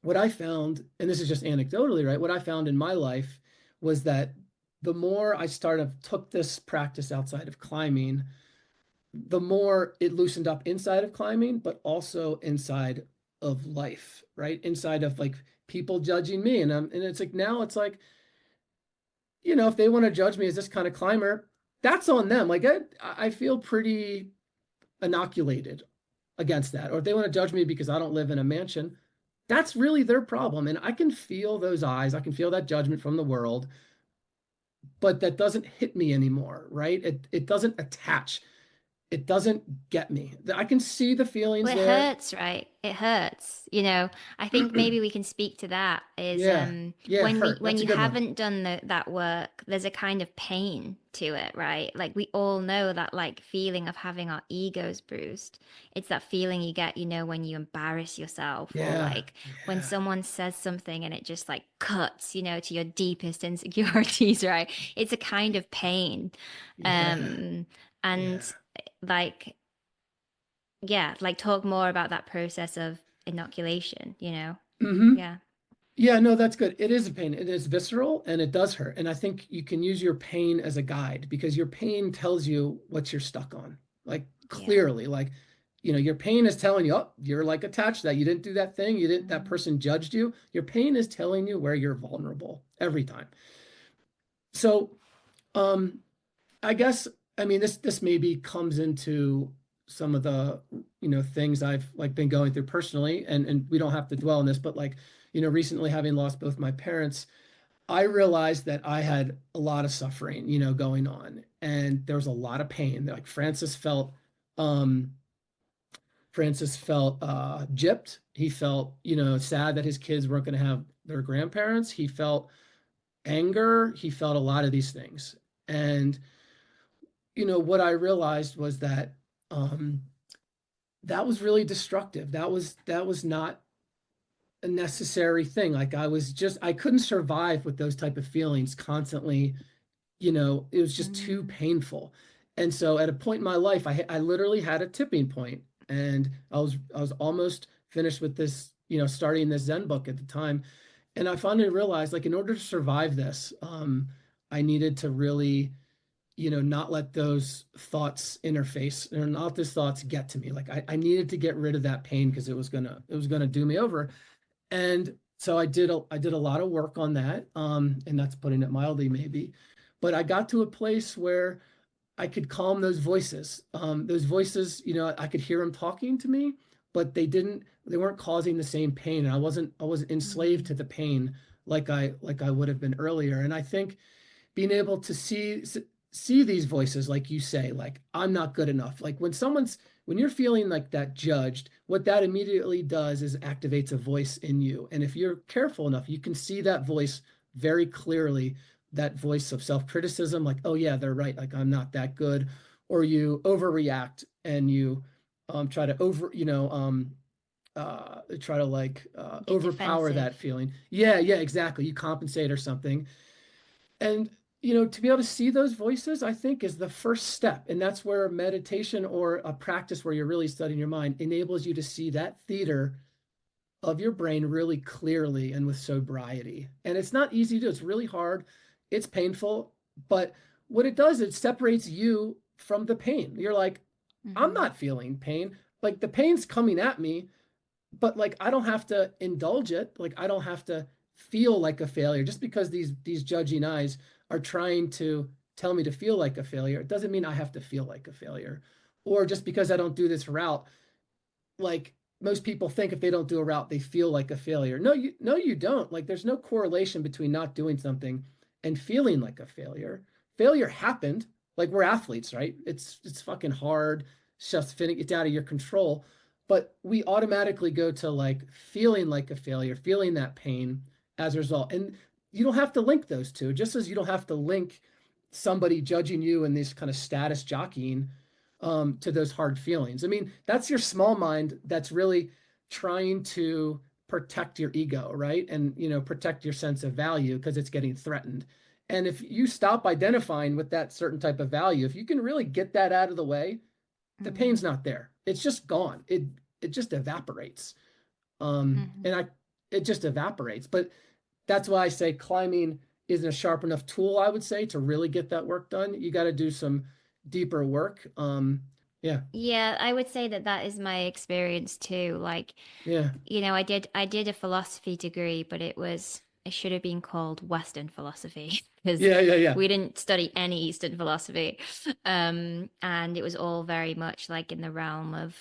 what I found, and this is just anecdotally, right? What I found in my life was that the more I took this practice outside of climbing, the more it loosened up inside of climbing, but also inside of life, right? Inside of like people judging me. And it's like now it's like, if they want to judge me as this kind of climber, that's on them. Like I feel pretty inoculated against that. Or if they want to judge me because I don't live in a mansion, that's really their problem. And I can feel those eyes, I can feel that judgment from the world, but that doesn't hit me anymore, right? It doesn't attach. It doesn't get me. I can see the feelings Well, it there. hurts, right? It hurts. I think maybe we can speak to that is Yeah. Yeah, hurt. when That's a you good one. haven't done that work, there's a kind of pain to it, right? Like we all know that like feeling of having our egos bruised. It's that feeling you get, when you embarrass yourself or Yeah. like when Yeah. someone says something and it just like cuts, to your deepest insecurities, right? It's a kind of pain. Yeah. Um, and Yeah. like, yeah, like talk more about that process of inoculation, you know? Hmm. Yeah. Yeah, no, that's good. It is a pain. It is visceral and it does hurt. And I think you can use your pain as a guide because your pain tells you what you're stuck on. Like Yeah. clearly, like, your pain is telling you, oh, you're like attached to that. You didn't do that thing. You didn't, that Mm. person judged you. Your pain is telling you where you're vulnerable every time. So, um, I guess, I mean, this maybe comes into some of the, things I've like been going through personally, and we don't have to dwell on this, but like, recently having lost both my parents, I realized that I had a lot of suffering, going on, and there was a lot of pain. Like um, Francis felt gypped. He felt, sad that his kids weren't going to have their grandparents. He felt anger. He felt a lot of these things, and what I realized was that um, that was really destructive. That was not a necessary thing. Like I couldn't survive with those type of feelings constantly. It was just too Mm. painful. And so at a point in my life, I literally had a tipping point, and I was almost finished with this, starting this Zen book at the time, and I finally realized, like, in order to survive this, I needed to really not let those thoughts interface or not those thoughts get to me. Like I needed to get rid of that pain because it was gonna do me over. And so I did a lot of work on that. And that's putting it mildly, maybe. But I got to a place where I could calm those voices. Those voices, I could hear them talking to me, but they weren't causing the same pain. And I wasn't enslaved Mm. to the pain like I would have been earlier. And I think being able to see these voices, like you say, like I'm not good enough, like when you're feeling like that judged, what that immediately does is activates a voice in you, and if you're careful enough you can see that voice very clearly, that voice of self-criticism, like, oh yeah, they're right, like I'm not that good. Or you overreact and you try to try to like Get overpower defensive. that feeling. Yeah, yeah, exactly, you compensate or something. And, to be able to see those voices, I think, is the first step. And that's where meditation or a practice where you're really studying your mind enables you to see that theater of your brain really clearly and with sobriety. And it's not easy to do, it's really hard, it's painful. But what it does, it separates you from the pain. You're like, I'm Mm-hmm. not feeling pain. Like the pain's coming at me, but like I don't have to indulge it. Like I don't have to feel like a failure just because these judging eyes are trying to tell me to feel like a failure. It doesn't mean I have to feel like a failure. Or just because I don't do this route, like most people think if they don't do a route, they feel like a failure. No, you don't. Like there's no correlation between not doing something and feeling like a failure. Failure happened. Like we're athletes, right? It's fucking hard. It's just fitting it's out of your control. But we automatically go to like feeling like a failure, feeling that pain as a result. And you don't have to link those two, just as you don't have to link somebody judging you and this kind of status jockeying to those hard feelings. I mean, that's your small mind that's really trying to protect your ego, right? And, protect your sense of value because it's getting threatened. And if you stop identifying with that certain type of value, if you can really get that out of the way, the pain's Mm. not there. It's just gone. It just evaporates. Mm-hmm. And it just evaporates. But that's why I say climbing isn't a sharp enough tool, I would say, to really get that work done. You got to do some deeper work. Yeah, Yeah, I would say that that is my experience too. Like, yeah, I did a philosophy degree, but it should have been called Western philosophy because yeah, yeah, yeah. we didn't study any Eastern philosophy. And it was all very much like in the realm of,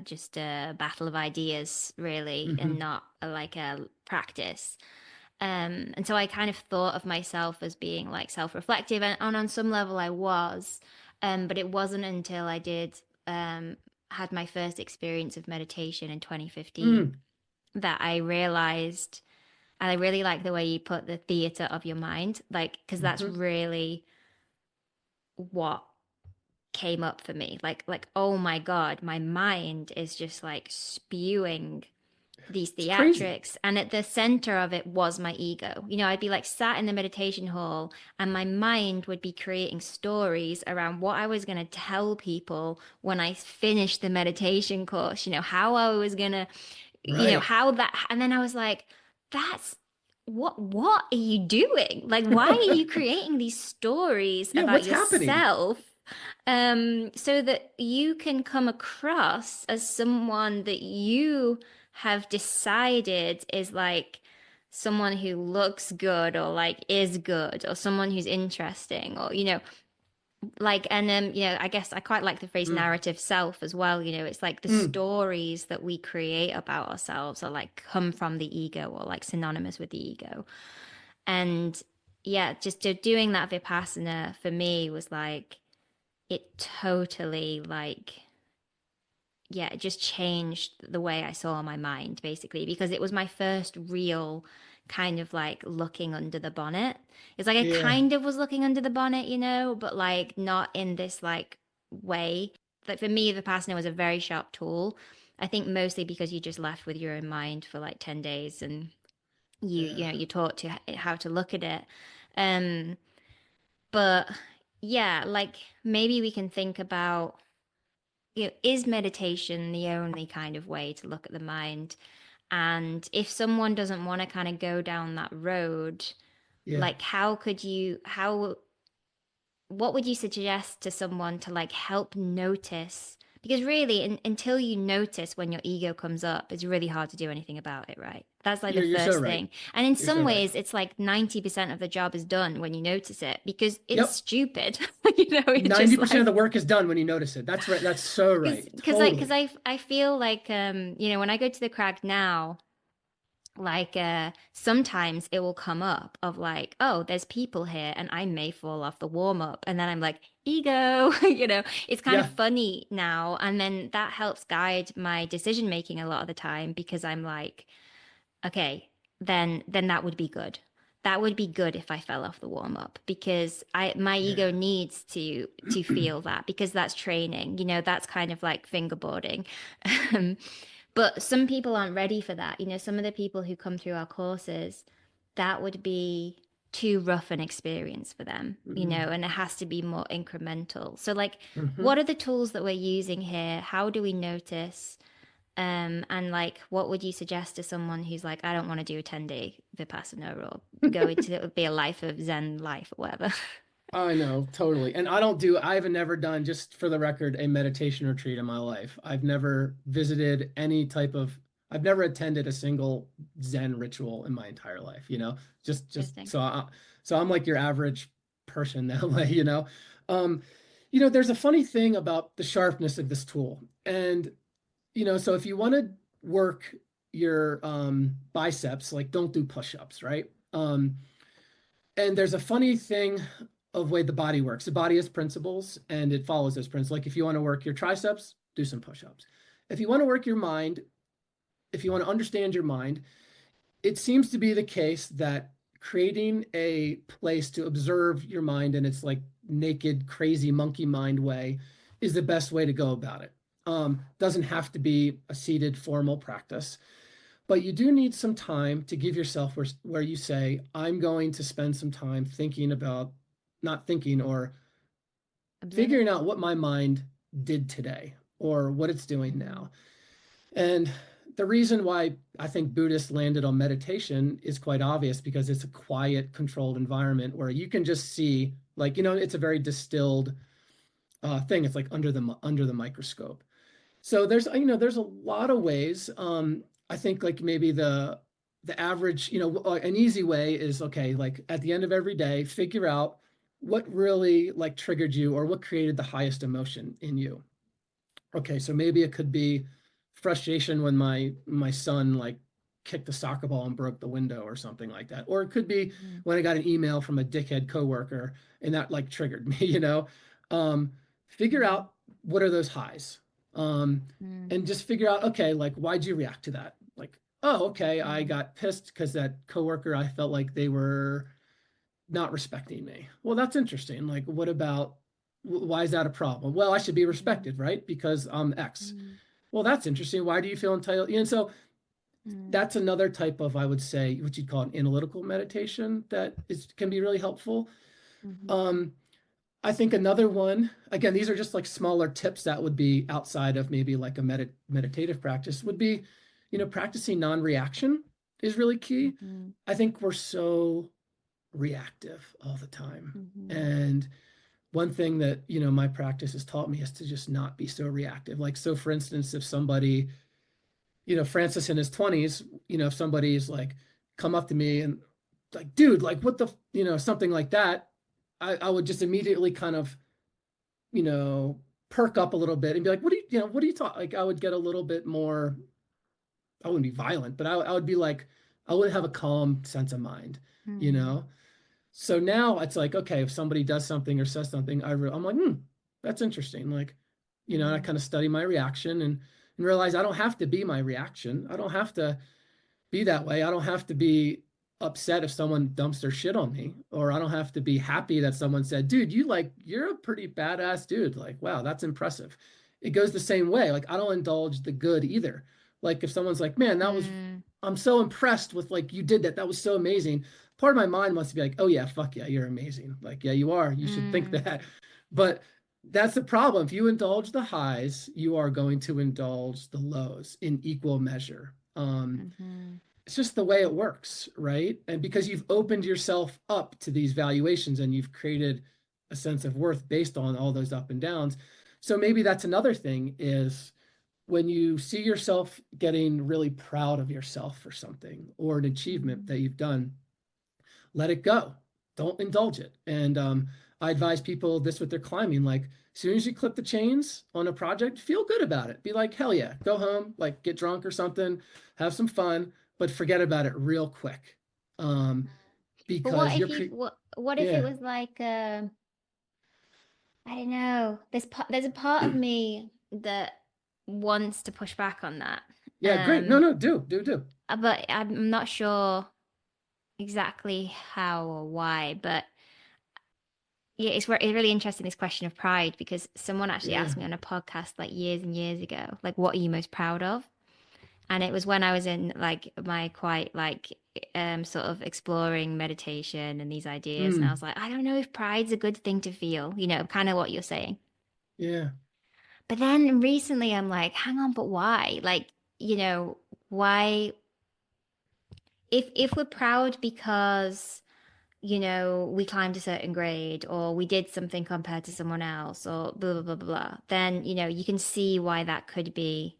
just a battle of ideas, really, and Hmm. not like a practice. And so I kind of thought of myself as being like self-reflective, and on some level I was, but it wasn't until I did had my first experience of meditation in 2015 Mm. that I realized, and I really like the way you put the theater of your mind, like because that's Hmm. really what came up for me. Like oh my God, my mind is just like spewing these It's crazy. theatrics, and at the center of it was my ego. I'd be like sat in the meditation hall and my mind would be creating stories around what I was going to tell people when I finished the meditation course, how I was going to, Right. how that, and then I was like, that's what are you doing? Like, why are you creating these stories Yeah, about what's happening? yourself, so that you can come across as someone that you have decided is like someone who looks good or like is good or someone who's interesting or like, and I guess I quite like the phrase Mm, narrative self as well. It's like the mm, stories that we create about ourselves are like come from the ego or like synonymous with the ego. And yeah, just doing that Vipassana for me was like, it totally like, yeah, it just changed the way I saw my mind basically because it was my first real kind of like looking under the bonnet. It's like I yeah. kind of was looking under the bonnet, but like not in this like way. Like for me, Vipassana was a very sharp tool. I think mostly because you just left with your own mind for like 10 days and Yeah. you taught to how to look at it. Um, but yeah, like maybe we can think about is meditation the only kind of way to look at the mind? And if someone doesn't want to kind of go down that road, Yeah. like what would you suggest to someone to like help notice? Because really, until you notice when your ego comes up, it's really hard to do anything about it, right? That's like the You're so first right. thing. And in You're so some right. ways, it's like 90% of the job is done when you notice it because it's Yep. stupid. It's just 90% of the like work is done when you notice it. That's right. That's so right. because Totally. I feel like when I go to the crag now, like sometimes it will come up of like, oh, there's people here and I may fall off the warm up, and then I'm like, ego. It's kind of Yeah. funny now, and then that helps guide my decision making a lot of the time because I'm like, okay, then that would be good. That would be good if I fell off the warm up because my ego Yeah. needs to feel that because that's training. That's kind of like fingerboarding. Um, but some people aren't ready for that. Some of the people who come through our courses, that would be too rough an experience for them, Mm-hmm. and it has to be more incremental. So like, Mm-hmm. what are the tools that we're using here? How do we notice? And like, what would you suggest to someone who's like, I don't want to do a 10-day Vipassana or go into it would be a life of Zen life or whatever? I know, totally. And I've never done, just for the record, a meditation retreat in my life. I've never visited I've never attended a single Zen ritual in my entire life, just Interesting. so I'm like your average person that way. Um, there's a funny thing about the sharpness of this tool. And, so if you want to work your biceps, like don't do push-ups, right? And there's a funny thing of way the body works. The body has principles and it follows those principles. Like if you want to work your triceps, do some push-ups. If you want to work your mind, if you want to understand your mind, it seems to be the case that creating a place to observe your mind in its like naked, crazy monkey mind way is the best way to go about it. Doesn't have to be a seated formal practice, but you do need some time to give yourself where you say, I'm going to spend some time thinking about, not thinking, or Observing. figuring out what my mind did today or what it's doing Mm, now. And the reason why I think Buddhists landed on meditation is quite obvious because it's a quiet, controlled environment where you can just see, like, it's a very distilled thing. It's like under the microscope. So there's a lot of ways. I think like maybe the average, an easy way is okay, like at the end of every day, figure out what really like triggered you or what created the highest emotion in you. Okay, so maybe it could be frustration when my son like kicked the soccer ball and broke the window or something like that. Or it could be mm, when I got an email from a dickhead coworker and that like triggered me. Um, Figure mm, out what are those highs. Um, mm, and just figure out, okay, like why'd you react to that? Like, oh, okay, I mm, got pissed because that coworker, I felt like they were not respecting me. Well, that's interesting. Like, what about why is that a problem? Well, I should be mm, respected, right? Because I'm X. mm, Well, that's interesting. Why do you feel entitled? And so Mm, that's another type of, I would say, what you'd call an analytical meditation that is can be really helpful. mhm, Um, I think another one, again, these are just like smaller tips that would be outside of maybe like a meditative practice, would be, practicing non-reaction is really key. mhm, I think we're so reactive all the time. mhm, And one thing that, my practice has taught me is to just not be so reactive. Like, so for instance, if somebody, Francis in his 20s, if somebody's like come up to me and like, dude, like what the, something like that, I would just immediately kind of, you know, perk up a little bit and be like, what do you talk? Like, I would get a little bit more, I wouldn't be violent, but I would be like, I would have a calm sense of mind, you mm, know? So now it's like, okay, if somebody does something or says something, I'm like, that's interesting. Like, and I mm, kind of study my reaction and realize I don't have to be my reaction. I don't have to be that way. I don't have to be upset if someone dumps their shit on me, or I don't have to be happy that someone said, dude, you're a pretty badass dude. Like, wow, that's impressive. It goes the same way. Like, I don't indulge the good either. Like, if someone's like, man, mm, I'm so impressed with like, you did that. That was so amazing. Part of my mind wants to be like, oh, yeah, fuck yeah, you're amazing. Like, yeah, you are. You should think mm, that. But that's the problem. If you indulge the highs, you are going to indulge the lows in equal measure. mhm, It's just the way it works, right? And because you've opened yourself up to these valuations and you've created a sense of worth based on all those up and downs. So maybe that's another thing is when you see yourself getting really proud of yourself for something or an achievement mm, that you've done, let it go. Don't indulge it. And I advise people this with their climbing. Like, as soon as you clip the chains on a project, feel good about it. Be like, hell yeah, go home, like get drunk or something, have some fun, but forget about it real quick. Um, but what because if you what if it yeah, was like I don't know. There's a part of me that wants to push back on that. yeah, great. No, Um, no, do. but I'm not sure exactly how or why. But yeah, it's really interesting this question of pride because someone actually Yeah. asked me on a podcast like years and years ago, like, what are you most proud of? And it was when I was in like my quite like sort of exploring meditation and these ideas, and I was Mm, like, I don't know if pride's a good thing to feel, kind of what you're saying. yeah. But then recently I'm like, hang on, but why? Like, why if we're proud because, we climbed a certain grade or we did something compared to someone else or blah blah blah blah, blah, then, you can see why that could be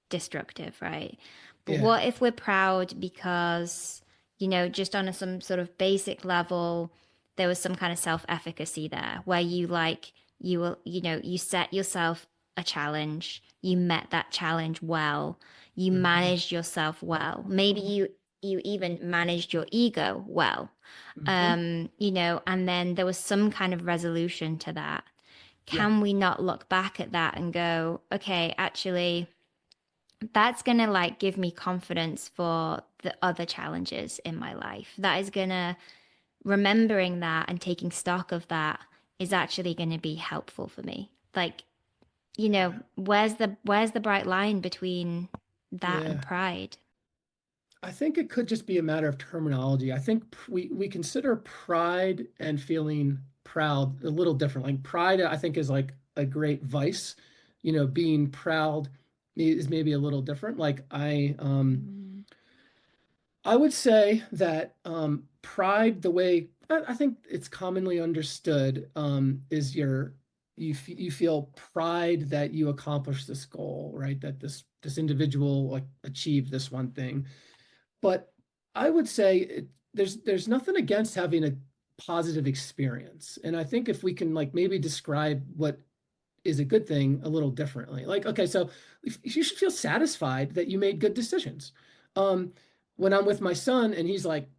destructive, right? But Yeah. what if we're proud because, just on some sort of basic level, there was some kind of self-efficacy there where you like, you will, you set yourself a challenge, you met that challenge well, you Hmm. managed yourself well. Maybe you even managed your ego well. Hmm. And then there was some kind of resolution to that. Yeah. Can we not look back at that and go, okay, actually, that's going to like give me confidence for the other challenges in my life. That is going to, remembering that and taking stock of that is actually going to be helpful for me. Like, Yeah. where's the bright line between that and Yeah. pride? I think it could just be a matter of terminology. I think we consider pride and feeling proud a little different. Like pride, I think is like a great vice. Being proud is maybe a little different. Like Mm, I would say that pride, the way I think it's commonly understood, is you feel pride that you accomplished this goal, right? That this individual like achieved this one thing. But I would say there's nothing against having a positive experience. And I think if we can like maybe describe what is a good thing a little differently. Like, okay, so you should feel satisfied that you made good decisions. Um, when I'm with my son and he's like,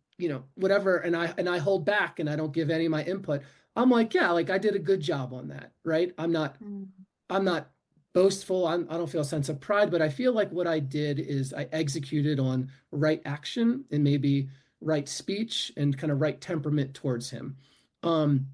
whatever, and I hold back and I don't give any of my input, I'm like, yeah, like I did a good job on that, right? mm, I'm not boastful. I don't feel a sense of pride, but I feel like what I did is I executed on right action and maybe right speech and kind of right temperament towards him. Um,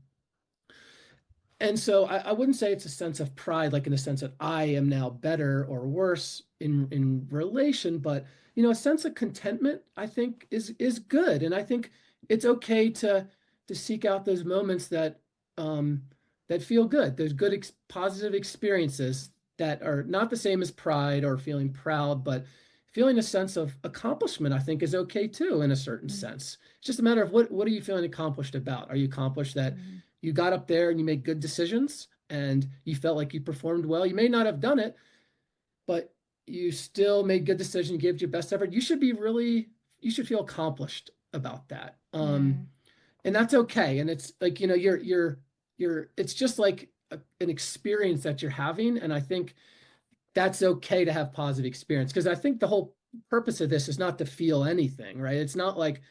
and so I wouldn't say it's a sense of pride, like in the sense that I am now better or worse in relation, but a sense of contentment, I think is good. And I think it's okay to seek out those moments um that feel good. There's good positive experiences that are not the same as pride or feeling proud, but feeling a sense of accomplishment, I think is okay too, in a certain Mm, sense. It's just a matter of what are you feeling accomplished about? Are you accomplished that mm, you got up there and you made good decisions and you felt like you performed well? You may not have done it, but you still made good decisions, you gave your best effort. You should feel accomplished about that. mm, And that's okay. And it's like, it's just like an experience that you're having. And I think that's okay to have positive experience because I think the whole purpose of this is not to feel anything, right? It's not like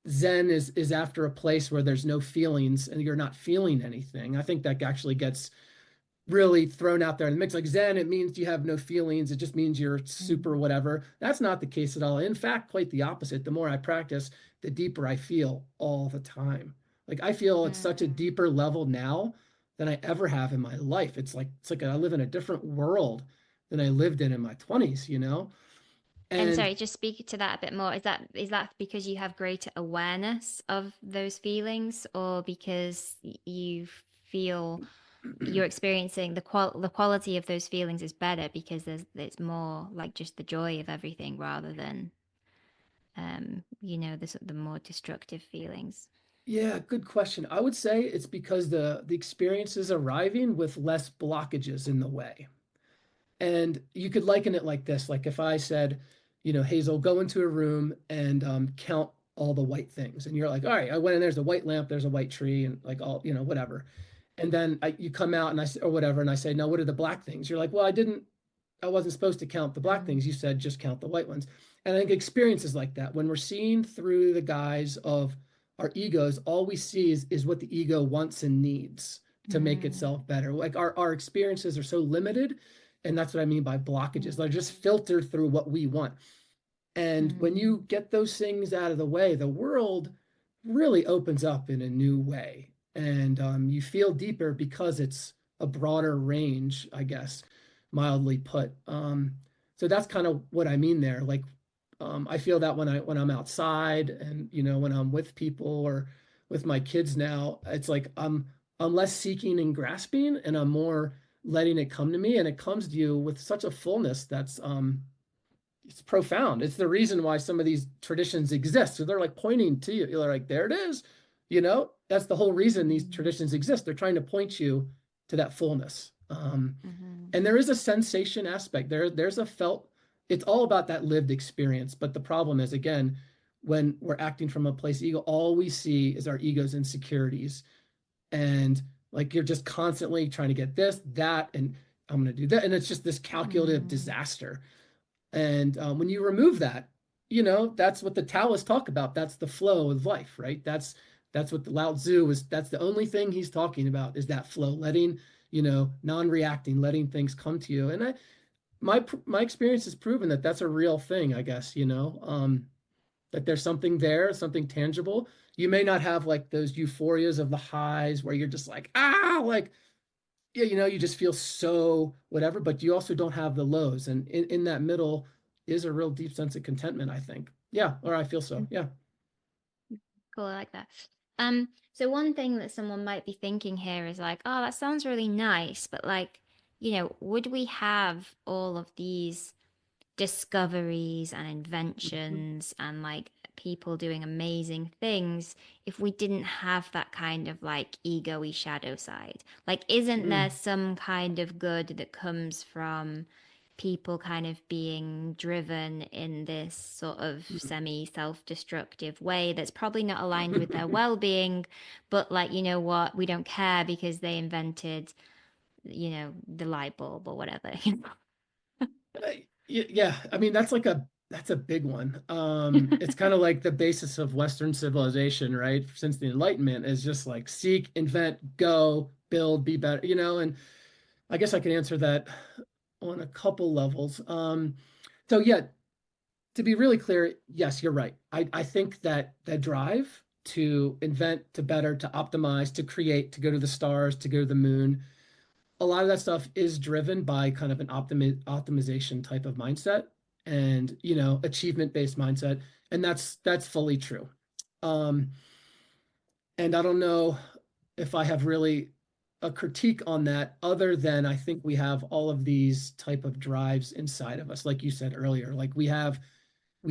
Zen is after a place where there's no feelings and you're not feeling anything. I think that actually gets really thrown out there in the mix. Like Zen, it means you have no feelings. It just means you're super mm, whatever. That's not the case at all. In fact, quite the opposite. The more I practice, the deeper I feel all the time. Like I feel at such a mm. deeper level now than I ever have in my life. It's like I live in a different world than I lived in my 20s, And And sorry, just speak to that a bit more. Is that because you have greater awareness of those feelings, or because you feel you're experiencing the quality of those feelings is better because it's more like just the joy of everything rather than the more destructive feelings. yeah, good question. I would say it's because the experience is arriving with less blockages in the way. And you could liken it like this, like if I said, Hazel, go into a room and count all the white things. And you're like, all right, I went in, there's a white lamp, there's a white tree, and like all, whatever. And then you come out and I say, or whatever, and I say, no, what are the black things? You're like, well, I wasn't supposed to count the black Mm, things. You said just count the white ones. And I think experiences like that, when we're seeing through the guise of our egos, all we see is what the ego wants and needs to make mm, itself better. Like our experiences are so limited. And that's what I mean by blockages. They're mm, just filtered through what we want. And when mm, you get those things out of the way, the world really opens up in a new way. And you feel deeper because it's a broader range, I guess, mildly put. So that's kind of what I mean there. Like, I feel that when I'm outside and when I'm with people or with my kids now, it's like I'm less seeking and grasping, and I'm more letting it come to me, and it comes to you with such a fullness that's it's profound. It's the reason why some of these traditions exist. So they're like pointing to you. You're like, there it is. That's the whole reason these mm, traditions exist. They're trying to point you to that fullness. mhm, And there is a sensation aspect. There's a felt, it's all about that lived experience. But the problem is, again, when we're acting from a place of ego, all we see is our ego's insecurities. And like you're just constantly trying to get this, that, and I'm going to do that. And it's just this calculative mm, disaster. And when you remove that, that's what the Taoists talk about. That's the flow of life, right? That's what the Lao Tzu is. That's the only thing he's talking about is that flow, letting, non-reacting, letting things come to you. And my experience has proven that that's a real thing, I guess, that there's something there, something tangible. You may not have like those euphorias of the highs where you're just like, like yeah, you just feel so whatever, but you also don't have the lows. And in that middle is a real deep sense of contentment, I think. Yeah, or I feel so. mm. Yeah. Cool, I like that. So one thing that someone might be thinking here is like, oh, that sounds really nice, but like, would we have all of these discoveries and Mhm. inventions and like people doing amazing things if we didn't have that kind of like ego-y shadow side? Like, isn't there Mm. some kind of good that comes from people kind of being driven in this sort of semi self-destructive way that's probably not aligned with their well-being, but like, you know what, we don't care because they invented, the light bulb or whatever. Yeah, I mean that's a big one. It's kind of like the basis of Western civilization, right? Since the Enlightenment is just like seek, invent, go, build, be better, and I guess I can answer that on a couple levels. So yeah, to be really clear, yes, you're right. I think that that drive to invent, to better, to optimize, to create, to go to the stars, to go to the moon, a lot of that stuff is driven by kind of an optimization type of mindset. and, achievement-based mindset. And that's fully true. Um, and I don't know if I have really a critique on that other than I think we have all of these type of drives inside of us, like you said earlier. Like we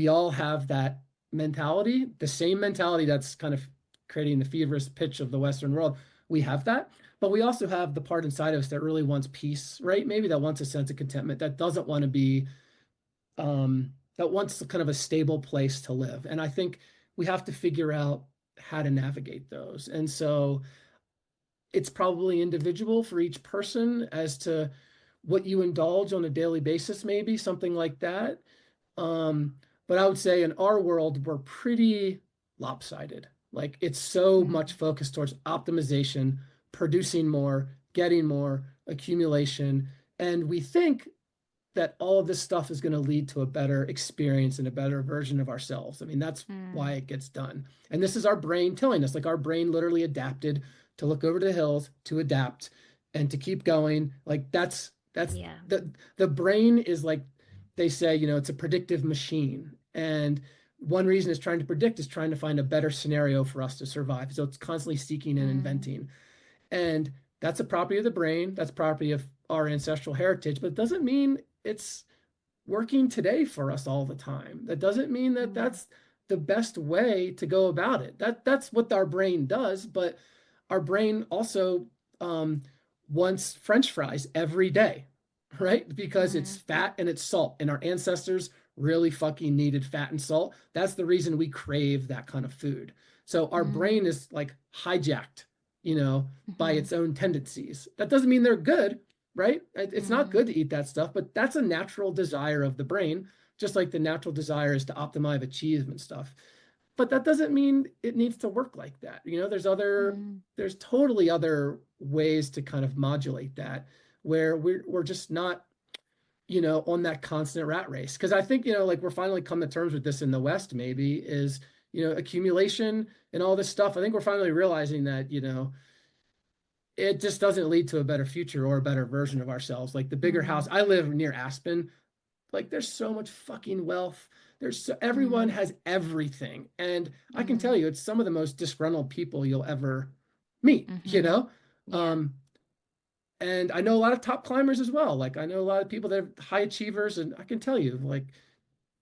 all have that mentality, the same mentality that's kind of creating the feverish pitch of the Western world. We have that, but we also have the part inside of us that really wants peace, right? Maybe that wants a sense of contentment, that doesn't want to be, that wants kind of a stable place to live. And I think we have to figure out how to navigate those. And so it's probably individual for each person as to what you indulge on a daily basis, maybe something like that. Um, but I would say in our world, we're pretty lopsided. Like it's so much Mm. focused towards optimization, producing more, getting more, accumulation. And we think that all of this stuff is going to lead to a better experience and a better version of ourselves. I mean, that's why Mm. it gets done. And this is our brain telling us, like our brain literally adapted to look over the hills, to adapt and to keep going. Like that's Yeah. the brain is like they say, it's a predictive machine. And one reason it's trying to predict is trying to find a better scenario for us to survive. So it's constantly seeking and Mm. inventing. And that's a property of the brain. That's property of our ancestral heritage, but it doesn't mean it's working today for us all the time. That doesn't mean that Mm. that's the best way to go about it. That's what our brain does, but our brain also um, wants French fries every day, right? Because it's Mm. fat and it's salt, and our ancestors really fucking needed fat and salt. That's the reason we crave that kind of food. So our brain Mm. is like hijacked, you know, by Mhm. its own tendencies. That doesn't mean they're good, right? It's not Mm. good to eat that stuff, but that's a natural desire of the brain, just like the natural desire is to optimize achievement stuff. But that doesn't mean it needs to work like that. Mm. There's totally other ways to kind of modulate that where we're just not, on that constant rat race. Because I think, like we're finally come to terms with this in the West, maybe, is, accumulation and all this stuff. I think we're finally realizing that, it just doesn't lead to a better future or a better version of ourselves. Like the bigger house, Mm. I live near Aspen. Like there's so much fucking wealth. Everyone Mm. has everything. And I can tell Mm. you, it's some of the most disgruntled people you'll ever meet, Mhm. Yeah. Um, and I know a lot of top climbers as well. Like I know a lot of people that are high achievers, and I can tell you, like,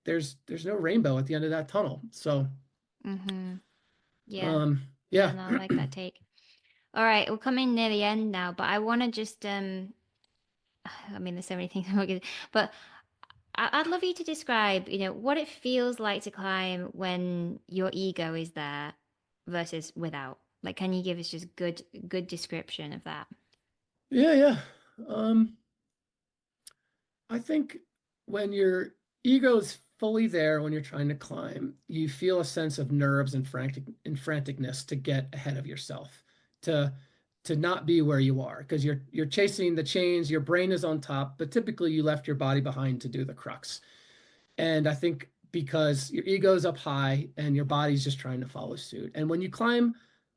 there's no rainbow at the end of that tunnel. So, Mhm. Yeah. um, Yeah, yeah. no, I like that take. All right, we're coming near the end now, but I want to just I mean, there's so many things I'm going to, but I'd love you to describe, what it feels like to climb when your ego is there versus without. Like, can you give us just good description of that? Yeah, yeah. Um, I think when your ego's fully there when you're trying to climb, you feel a sense of nerves and franticness to get ahead of yourself, to to not be where you are because you're chasing the chains, your brain is on top, but typically you left your body behind to do the crux. And I think because your ego's up high and your body's just trying to follow suit. And when you climb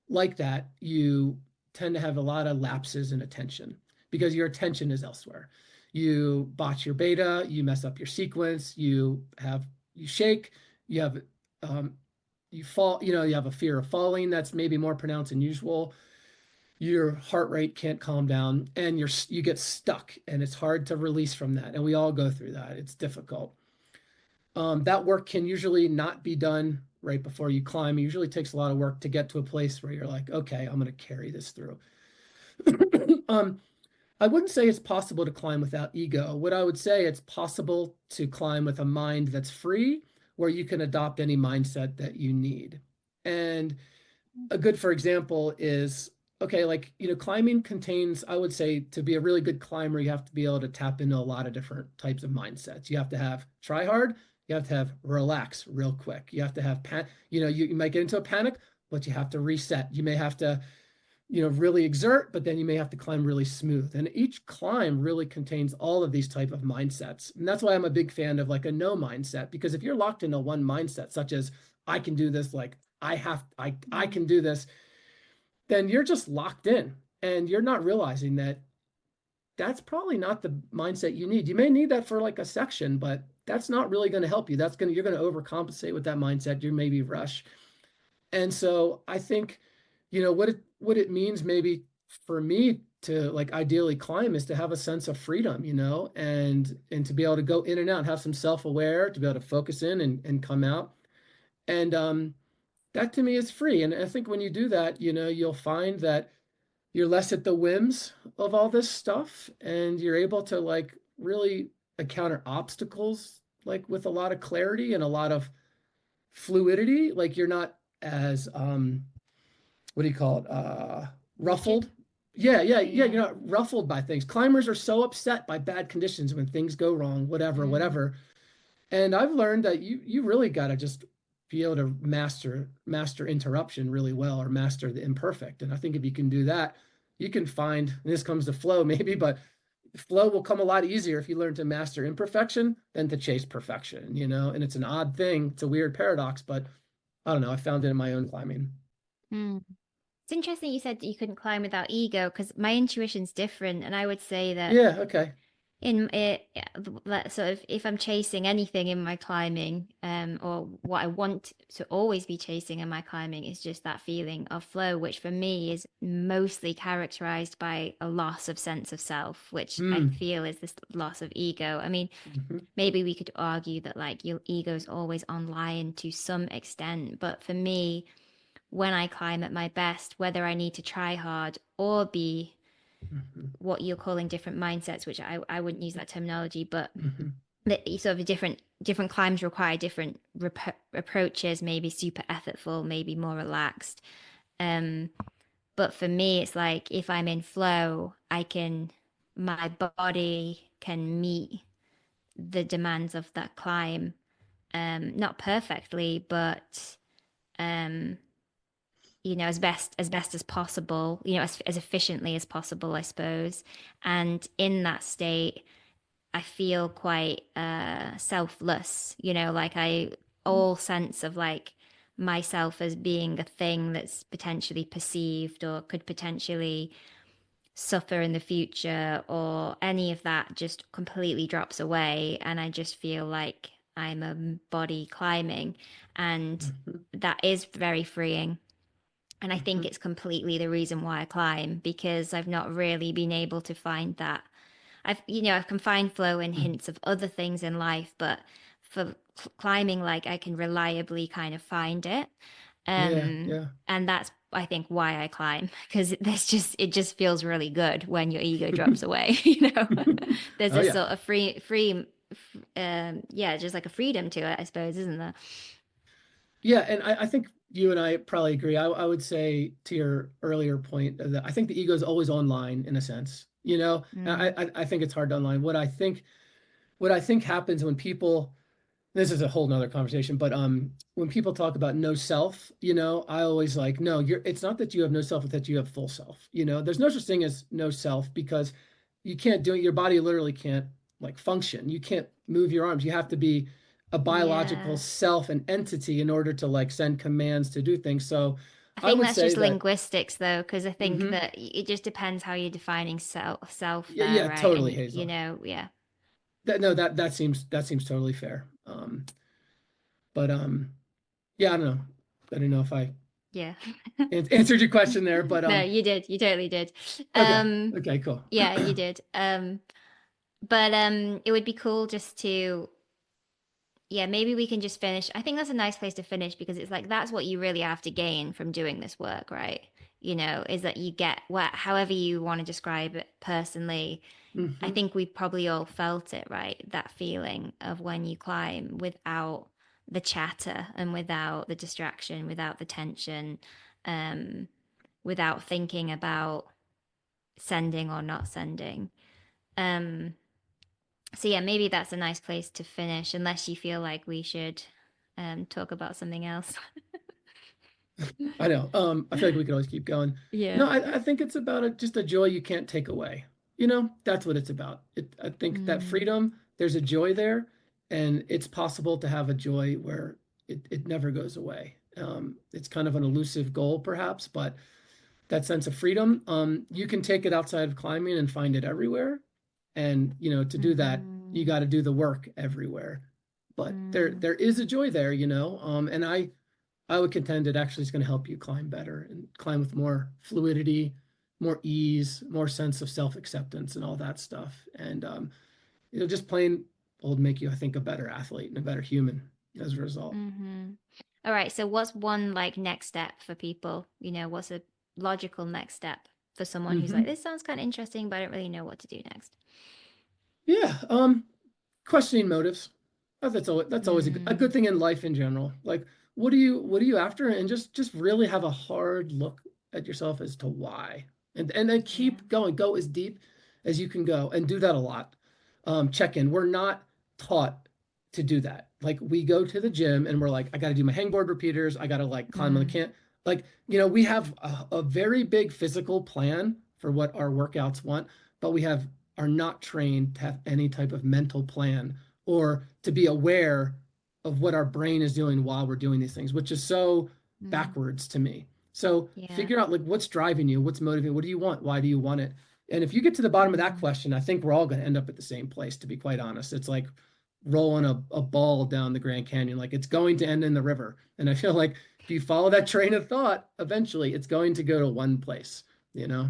like that, you tend to have a lot of lapses in attention because your attention is elsewhere. You botch your beta, you mess up your sequence, you shake, you have you fall, you have a fear of falling that's maybe more pronounced than usual. Your heart rate can't calm down and you get stuck and it's hard to release from that. And we all go through that. It's difficult. That work can usually not be done right before you climb. It usually takes a lot of work to get to a place where you're like, okay, I'm going to carry this through. um, I wouldn't say it's possible to climb without ego. What I would say it's possible to climb with a mind that's free, where you can adopt any mindset that you need. And a good, for example, is okay, like, climbing contains, I would say, to be a really good climber, you have to be able to tap into a lot of different types of mindsets. You have to have try hard, you have to have relax real quick. You have to have you might get into a panic, but you have to reset. You may have to, really exert, but then you may have to climb really smooth. And each climb really contains all of these type of mindsets. And that's why I'm a big fan of like a no mindset, because if you're locked into one mindset, such as I can do this, like I Mm. can do this, then you're just locked in and you're not realizing that that's probably not the mindset you need. You may need that for like a section, but that's not really going to help you. You're going to overcompensate with that mindset. You maybe rush. And so I think, what it means maybe for me to like ideally climb is to have a sense of freedom, and to be able to go in and out, have some self-aware, to be able to focus in and come out. And that to me is free. And I think when you do that, you'll find that you're less at the whims of all this stuff, and you're able to like really encounter obstacles like with a lot of clarity and a lot of fluidity. Like you're not as what do you call it? Rigid. Ruffled. Yeah, yeah, yeah. Yeah. You're not ruffled by things. Climbers are so upset by bad conditions when things go wrong, whatever, Mm. whatever. And I've learned that you really got to just be able to master interruption really well, or master the imperfect. And I think if you can do that, you can find, and this comes to flow maybe, but flow will come a lot easier if you learn to master imperfection than to chase perfection, And it's an odd thing. It's a weird paradox, but I don't know. I found it in my own climbing. Mm. It's interesting you said that you couldn't climb without ego because my intuition's different, and I would say that Yeah, okay. in it, that sort of if I'm chasing anything in my climbing, or what I want to always be chasing in my climbing is just that feeling of flow, which for me is mostly characterized by a loss of sense of self, which I Mm. feel is this loss of ego. I mean, Mhm. maybe we could argue that like your ego is always online to some extent, but for me, when I climb at my best, whether I need to try hard or be Mhm. what you're calling different mindsets, which I wouldn't use that terminology, but Mhm. that sort of different climbs require different approaches, maybe super effortful, maybe more relaxed. Um, but for me, it's like if I'm in flow, my body can meet the demands of that climb. Not perfectly, but um, as best as possible, as efficiently as possible, I suppose. And in that state, I feel quite selfless, like I all sense of like myself as being a thing that's potentially perceived or could potentially suffer in the future or any of that just completely drops away and I just feel like I'm a body climbing and Mhm. that is very freeing. And I think Mhm. it's completely the reason why I climb because I've not really been able to find that. I can find flow in Mhm. hints of other things in life, but for climbing, like I can reliably kind of find it. Yeah, yeah. And that's, I think, why I climb because it just feels really good when your ego drops away, There's Oh this yeah. sort of yeah, just like a freedom to it, I suppose, isn't there? Yeah, and I think you and I probably agree. I would say to your earlier point that I think the ego is always online in a sense. Mm. I think it's hard to online. What I think happens when people, this is a whole nother conversation, but when people talk about no self, I always like, no, it's not that you have no self, it's that you have full self. There's no such thing as no self because you can't do it. Your body literally can't like function. You can't move your arms. You have to be a biological Yeah. self and entity in order to like send commands to do things. So I I think would that's say just that, linguistics though, because I think hmm that it just depends how you're defining self yeah, there, yeah, right? totally, And Hazel. yeah. No, that seems totally fair. But yeah, I don't know. I don't know if I Yeah. answered your question there, but No, you did. You totally did. okay, Um, okay, cool. yeah, you did. But it would be cool just to, yeah, maybe we can just finish. I think that's a nice place to finish because it's like that's what you really have to gain from doing this work, right? Is that you get however you want to describe it personally. I Hmm. think we probably all felt it, right? That feeling of when you climb without the chatter and without the distraction, without the tension, um, without thinking about sending or not sending. Um, so yeah, maybe that's a nice place to finish, unless you feel like we should talk about something else. I know. I feel like we could always keep going. Yeah. No, I think it's about just a joy you can't take away. That's what it's about. I think that Mm, freedom, there's a joy there, and it's possible to have a joy where it never goes away. It's kind of an elusive goal, perhaps, but that sense of freedom, you can take it outside of climbing and find it everywhere. And to do that, you hmm. got to do the work everywhere. but Mm, there is a joy there, and I would contend it actually is going to help you climb better and climb with more fluidity, more ease, more sense of self-acceptance and all that stuff. And just plain will make you, I think, a better athlete and a better human as a result. mm-hmm. All right. So what's one like next step for people? What's a logical next step for someone who's like, Hmm. this sounds kind of interesting, but I don't really know what to do next? Yeah. Questioning motives. That's always a Mm, good thing in life in general. Like, what are you after? And just really have a hard look at yourself as to why. And then yeah. keep going. Go as deep as you can go and do that a lot. Check in. We're not taught to do that. Like we go to the gym and we're like, I got to do my hangboard repeaters. I got to like climb on the Mm, can. Like, we have a very big physical plan for what our workouts want, but we are not trained to have any type of mental plan or to be aware of what our brain is doing while we're doing these things, which is so mm, backwards to me. So yeah. figure out like what's driving you, what's motivating, what do you want, why do you want it? And if you get to the bottom of that Mm, question, I think we're all going to end up at the same place, to be quite honest. It's like rolling a ball down the Grand Canyon, like it's going to end in the river. And I feel like if you follow that train of thought, eventually it's going to go to one place, you know?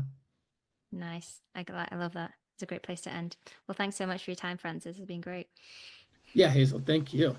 nice. I love that. It's a great place to end. Well, thanks so much for your time, Francis. It's been great. Yeah, Hazel, thank you.